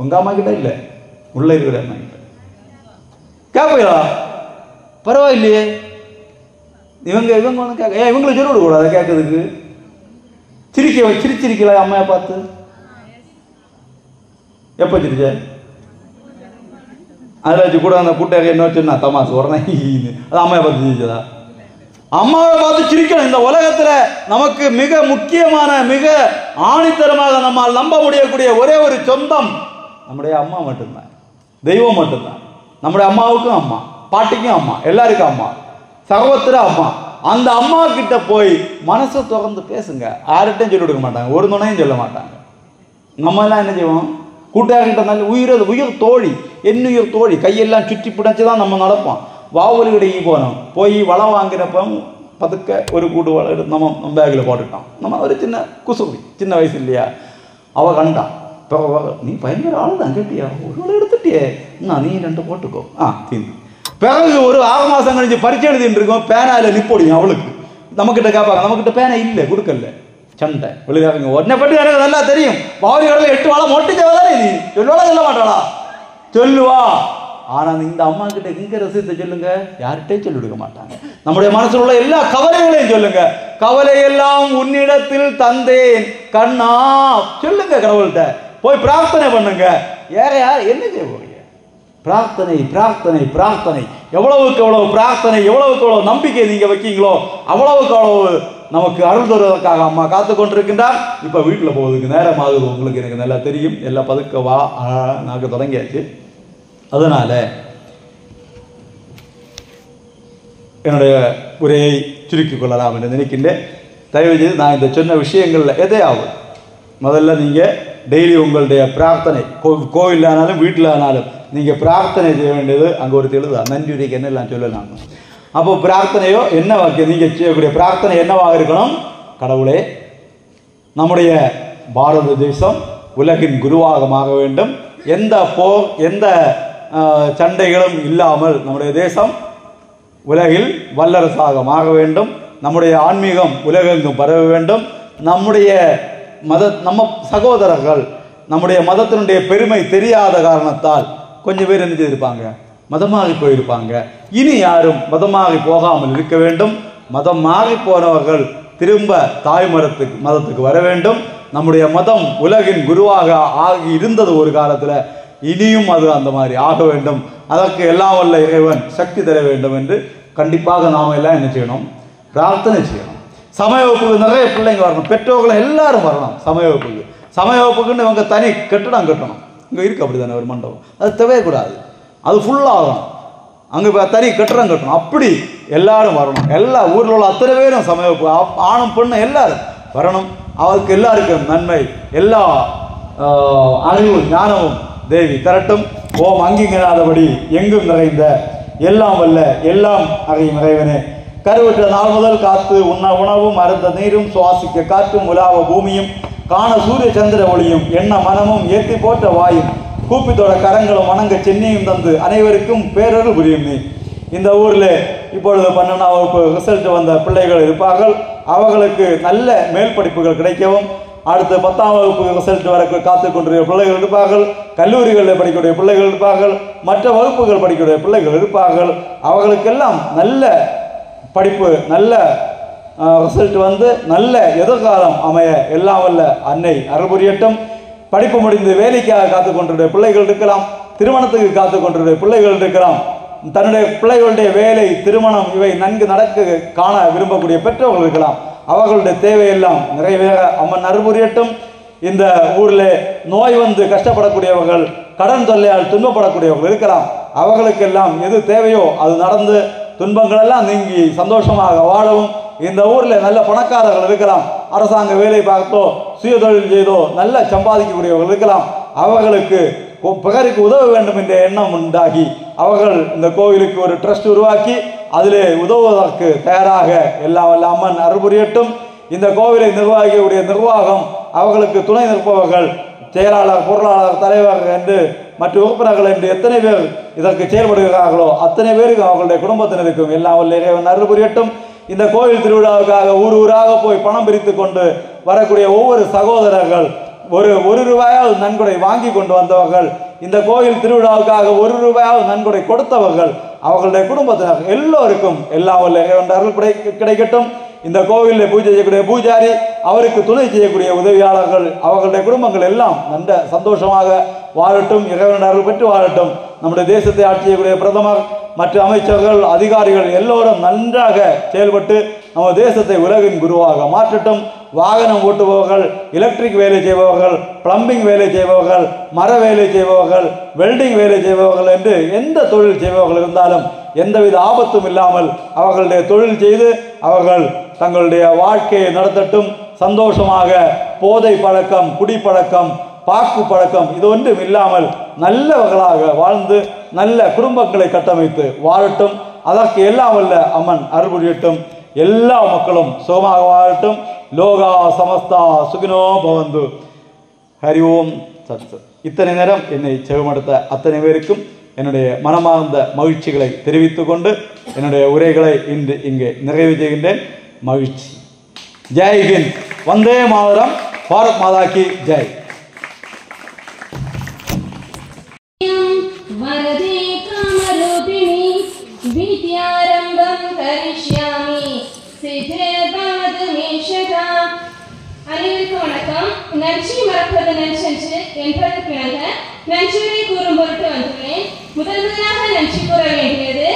உங்கள் அம்மா கிட்ட இல்லை, உள்ள இருக்கிற அம்மா கிட்ட கேட்பீங்களா? பரவாயில்லையே, இவங்க ஒன்று கேட்க, இவங்களை சொல்ல விடக்கூடாது கேட்கறதுக்கு. சிரிச்சிருக்கல அம்மையை பார்த்து? எப்போ சிரிச்ச? அதில் வச்சு கூட அந்த கூட்டாக என்ன வச்சுன்னா தமாசு உடனே அது அம்மையை பார்த்து சிரிச்சதா? அம்மாவை பார்த்து சிரிக்கணும். இந்த உலகத்தில் நமக்கு மிக முக்கியமான, மிக ஆணித்தரமாக நம்மால் நம்ப முடியக்கூடிய ஒரே ஒரு சொந்தம் நம்முடைய அம்மா மட்டும்தான், தெய்வம் மட்டும்தான். நம்முடைய அம்மாவுக்கும் அம்மா, பாட்டிக்கும் அம்மா, எல்லாருக்கும் அம்மா, சகோதர அம்மா. அந்த அம்மா கிட்ட போய் மனசை திறந்து பேசுங்க. யார்கிட்டையும் சொல்லி கொடுக்க மாட்டாங்க, ஒரு துணையும் சொல்ல மாட்டாங்க. நம்ம எல்லாம் என்ன செய்வோம்? கூட்டாளிகிட்ட நல்ல உயிர் தோழி, என்னுயிர் தோழி, கையெல்லாம் சுற்றி பிடிச்சி தான் நம்ம நடப்போம். வாவலு கடைக்கு போனோம், போய் வளம் வாங்கினப்ப பதுக்க ஒரு கூட்டு வளம் எடுத்து நம்ம பேக்கில் போட்டுட்டோம். நம்ம ஒரு சின்ன குசுபி, சின்ன வயசு இல்லையா? அவள் கண்டான். இப்போ நீ பயங்கர ஆளு தான் கேட்டியா, ஒரு வளம் எடுத்துட்டியே, நீ 2 போட்டுக்கோ, தீந்து. பிறகு ஒரு 6 மாதம் கழிச்சு பரிச்சை எழுதிட்டு இருக்கோம், பேனாவில் நிப்போடியும் அவளுக்கு. நம்மக்கிட்ட கேட்பாங்க, நம்மக்கிட்ட பேனை இல்லை, கொடுக்கல, சண்டை விழுகாங்க. உடனே பட்டு எனக்கு நல்லா தெரியும், பாவரி கடலில் 8 வாழை மொட்டிச்சவதானே, நீ சொல்லுவாளா சொல்ல மாட்டாளா? சொல்லுவா. ஆனால் இந்த அம்மா கிட்ட இங்கே ரசித்தை சொல்லுங்க, யார்கிட்டையும் சொல்லி கொடுக்க மாட்டாங்க. நம்முடைய மனசில் உள்ள எல்லா கவலைகளையும் சொல்லுங்க. கவலையெல்லாம் உன்னிடத்தில் தந்தேன் கண்ணா, சொல்லுங்க கடவுள்கிட்ட போய் பிரார்த்தனை பண்ணுங்க. யார் என்ன செய்ய போறீங்க? பிரார்த்தனை, பிரார்த்தனை, பிரார்த்தனை. எவ்வளவுக்கு எவ்வளவு பிரார்த்தனை, எவ்வளவுக்கு எவ்வளவு நம்பிக்கை நீங்க வைக்கீங்களோ அவ்வளவுக்கு அவ்வளவு நமக்கு அருள் தருவதற்காக அம்மா காத்து கொண்டிருக்கின்றார். இப்போ வீட்டில் போவதுக்கு நேரம் ஆகுது, உங்களுக்கு எனக்கு நல்லா தெரியும். எல்லாம் பதுக்க வா நாங்கள் தொடங்கியாச்சு. அதனால என்னுடைய உரையை சுருக்கிக் கொள்ளலாம் என்று நினைக்கின்றேன். தயவு செய்து நான் இந்த சொன்ன விஷயங்களில் எதையாவது முதல்ல நீங்கள் டெய்லி உங்களுடைய பிரார்த்தனை, கோவிலில் ஆனாலும் வீட்டில் ஆனாலும் நீங்கள் பிரார்த்தனை செய்ய வேண்டியது அங்கே ஒரு எழுதா நன்றியுரைக்கு என்னெல்லாம் சொல்லலாம். அப்போ பிரார்த்தனையோ என்ன நீங்கள் செய்யக்கூடிய பிரார்த்தனை என்னவாக இருக்கணும்? கடவுளே, நம்முடைய பாரத தேசம் உலகின் குருவாக ஆக வேண்டும். எந்த போர், எந்த சண்டைகளும் இல்லாமல் நம்முடைய தேசம் உலகில் வல்லரசாக ஆக வேண்டும். நம்முடைய ஆன்மீகம் உலகெங்கும் பரவ வேண்டும். நம்முடைய நம்ம சகோதரர்கள் நம்முடைய மதத்தினுடைய பெருமை தெரியாத காரணத்தால் கொஞ்சம் பேர் என்ன செய்திருப்பாங்க, மதமாகி போயிருப்பாங்க. இனி யாரும் மதமாகி போகாமல் இருக்க வேண்டும். மதம் மாறி போனவர்கள் திரும்ப தாய் மதத்துக்கு வர வேண்டும். நம்முடைய மதம் உலகின் குருவாக ஆகி இருந்தது ஒரு காலத்தில். இனியும் அது அந்த மாதிரி ஆக வேண்டும். அதற்கு எல்லாம் வல்ல இறைவன் சக்தி தர வேண்டும் என்று கண்டிப்பாக நாம் எல்லாம் என்ன செய்யணும்? பிரார்த்தனை செய்யணும். சமய வகுப்புக்கு நிறைய பிள்ளைங்க வரணும், பெற்றோர்கள் எல்லாரும் வரணும் சமய வகுப்புக்கு. சமய வகுப்புக்குன்னு இவங்க தனி கட்டடம் கட்டணும். இங்கே இருக்குது அப்படி தானே ஒரு மண்டபம், அது தேவைக்கூடாது, அது ஃபுல்லாகணும். அங்கே தனி கட்டடம் கட்டணும். அப்படி எல்லாரும் வரணும். எல்லா ஊரில் உள்ள அத்தனை பேரும் சமய வகுப்பு, ஆணும் பெண்ணும் எல்லாரும் வரணும். அவருக்கு எல்லாருக்கும் நன்மை, எல்லா அறிவு ஞானமும் தேவி தரட்டும். ஓம் அங்கிங்கனாதபடி எங்கும் நிறைந்த எல்லாம் வல்ல எல்லாம் அறியும் இறைவனே, கருவுற்ற நாள் முதல் காத்து உண்ண உணவும் அருந்த நீரும் சுவாசிக்க காற்றும் உலாவ பூமியும் காண சூரிய சந்திர ஒளியும் எண்ண மனமும் ஏற்றி போட்ட வாயும் கூப்பித்தோட கரங்களும் வணங்க சென்னையும் தந்து அனைவருக்கும் பேரருள் புரியும் நீ. இந்த ஊரில் இப்பொழுது 12ஆம் வகுப்பு ரிசல்ட் வந்த பிள்ளைகள் இருப்பார்கள். அவர்களுக்கு நல்ல மேல் படிப்புகள் கிடைக்கவும், அடுத்து 10ஆம் வகுப்பு ரிசல்ட் வர காத்து கொண்டிருக்கிற பிள்ளைகள் இருப்பார்கள். கல்லூரிகளில் படிக்கக்கூடிய பிள்ளைகள் இருப்பார்கள். மற்ற வகுப்புகள் படிக்கக்கூடிய பிள்ளைகள் இருப்பார்கள். அவர்களுக்கெல்லாம் நல்ல படிப்பு, நல்ல ரிசல்ட் வந்து நல்ல எதிர்காலம் அமைய எல்லாம் வல்ல அன்னை அருள் புரியட்டும். படிப்பு முடிந்து வேலைக்காக காத்து கொண்டிருக்கிற பிள்ளைகள் இருக்கலாம், திருமணத்துக்கு காத்து கொண்டிருக்கிற பிள்ளைகள் இருக்கலாம், தன்னுடைய பிள்ளைகளுடைய வேலை திருமணம் இவை நன்கு நடக்க காண விரும்பக்கூடிய பெற்றோர்கள் இருக்கலாம். அவர்களுடைய தேவையெல்லாம் நிறைவேற அம்மன் அருள் புரியட்டும். இந்த ஊரில் நோய் வந்து கஷ்டப்படக்கூடியவர்கள், கடன் தொல்லையால் துன்பப்படக்கூடியவர்கள் இருக்கலாம். அவர்களுக்கெல்லாம் எது தேவையோ அது நடந்து துன்பங்களெல்லாம் நீங்கி சந்தோஷமாக வாழவும். இந்த ஊரில் நல்ல பணக்காரர்கள் இருக்கலாம், அரசாங்க வேலை பார்த்தோ சுய தொழில் செய்தோ நல்ல சம்பாதிக்கக்கூடியவர்கள் இருக்கலாம். அவர்களுக்கு பிறருக்கு உதவ வேண்டும் என்ற எண்ணம் உண்டாகி அவர்கள் இந்த கோவிலுக்கு ஒரு ட்ரஸ்ட் உருவாக்கி அதிலே உதவுவதற்கு தயாராக எல்லாம் வல்ல அம்மன் அருள் புரியட்டும். இந்த கோவிலை நிர்வாகியுடைய நிர்வாகம், அவர்களுக்கு துணை நிற்பவர்கள், செயலாளர், பொருளாளர், தலைவர் என்று மற்ற உறுப்பினர்கள் என்று எத்தனை பேர் இதற்கு செயல்படுகிறார்களோ அத்தனை பேருக்கு அவர்களுடைய குடும்பத்தினருக்கும் எல்லாம் வல்ல இறைவன் அருள் புரியட்டும். இந்த கோவில் திருவிழாவுக்காக ஊர் ஊராக போய் பணம் பிரித்து கொண்டு வரக்கூடிய ஒவ்வொரு சகோதரர்கள் ஒரு ரூபாயாவது நன்கொடை வாங்கி கொண்டு வந்தவர்கள், இந்த கோயில் திருவிழாவுக்காக 1 ரூபாயாவது நன்கொடை கொடுத்தவர்கள், அவர்களுடைய குடும்பத்தினர் எல்லோருக்கும் எல்லாம் வல்ல இறைவன் அருள் கிடைக்கட்டும். இந்த கோவிலில் பூஜை செய்யக்கூடிய பூஜாரி, அவருக்கு துணை செய்யக்கூடிய உதவியாளர்கள், அவர்களுடைய குடும்பங்கள் எல்லாம் நல்ல சந்தோஷமாக வாழட்டும், இறைவன் அருள் பெற்று வாழட்டும். நம்முடைய தேசத்தை ஆட்சி செய்யக்கூடிய பிரதமர், மற்ற அமைச்சர்கள், அதிகாரிகள் எல்லோரும் நன்றாக செயல்பட்டு நம்ம தேசத்தை உலகின் குருவாக மாற்றட்டும். வாகனம் ஓட்டுபவர்கள், எலக்ட்ரிக் வேலை செய்பவர்கள், பிளம்பிங் வேலை செய்பவர்கள், மர வேலை செய்பவர்கள், வெல்டிங் வேலை செய்பவர்கள் என்று எந்த தொழில் செய்பவர்கள் இருந்தாலும் எந்தவித ஆபத்தும் இல்லாமல் அவர்களுடைய தொழில் செய்து அவர்கள் தங்களுடைய வாழ்க்கையை நடத்தட்டும். சந்தோஷமாக போதை பழக்கம், குடிப்பழக்கம், பாக்கு பழக்கம் இது ஒன்றும் இல்லாமல் நல்லவர்களாக வாழ்ந்து நல்ல குடும்பங்களை கட்டமைத்து வாழட்டும். அதற்கு எல்லாம் வல்ல அம்மன் அருள் புரியட்டும். எல்லா மக்களும் சுகமாக வாழட்டும். லோகா சமஸ்தா சுகினோ பவந்து. ஹரி ஓம் சத். இத்தனை நேரம் என்னை செவிமடுத்த அத்தனை பேருக்கும் என்னுடைய மனமார்ந்த மகிழ்ச்சிகளை தெரிவித்துக் கொண்டு என்னுடைய உரைகளை இன்று இங்கே நிறைவு செய்கின்றேன். மகிழ்ச்சி. ஜெய் ஹிந்த். வந்தே மாதரம். பாரத் மாதா கி ஜெய். वरदे कामरूपिणी विद्यारम्भं करिष्यामि सिद्धिर्भवतु मे सदा. அனைவருக்கும் வணக்கம். நன்றி மறப்பது நன்றென்று என்பதற்கிணங்க நன்றியை கூறும் பொருட்டு வந்துள்ளேன். முதலாக நன்றி கூற வேண்டியது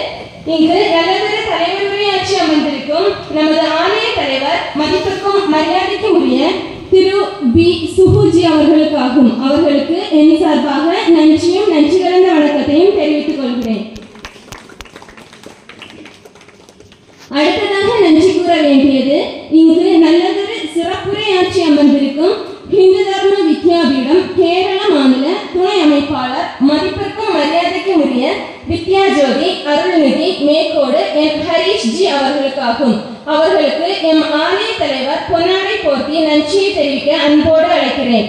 இங்கு நல்லதொரு தலைவருரையாற்றி அமர்ந்திருக்கும் நமது ஆணைய தலைவர், மதிப்புக்கும் மரியாதைக்கும் உரிய திரு பி சுபுஜி அவர்களுக்காகும். அவர்களுக்கு என் சார்பாக நன்றியும் நன்றி கலந்த வணக்கத்தையும் தெரிவித்துக் கொள்கிறேன். அடுத்ததாக நன்றி கூற வேண்டியது இங்கு நல்லதொரு சிறப்புரையாற்றி அமர்ந்திருக்கும் இந்து தர்ம வித்யாபீடம் கேரள மாநில துணை அமைப்பாளர், மதிப்பிற்கும் மரியாதைக்கும் உரிய வித்யாஜோதி அருள்நிதி மேற்கோடு எம் ஹரீஷ் ஜி அவர்களுக்காகும். அவர்களுக்கு எம் ஆணைய தலைவர் பொன்னாடை போர்த்தி நன்றியை தெரிவிக்க அன்போடு அழைக்கிறேன்.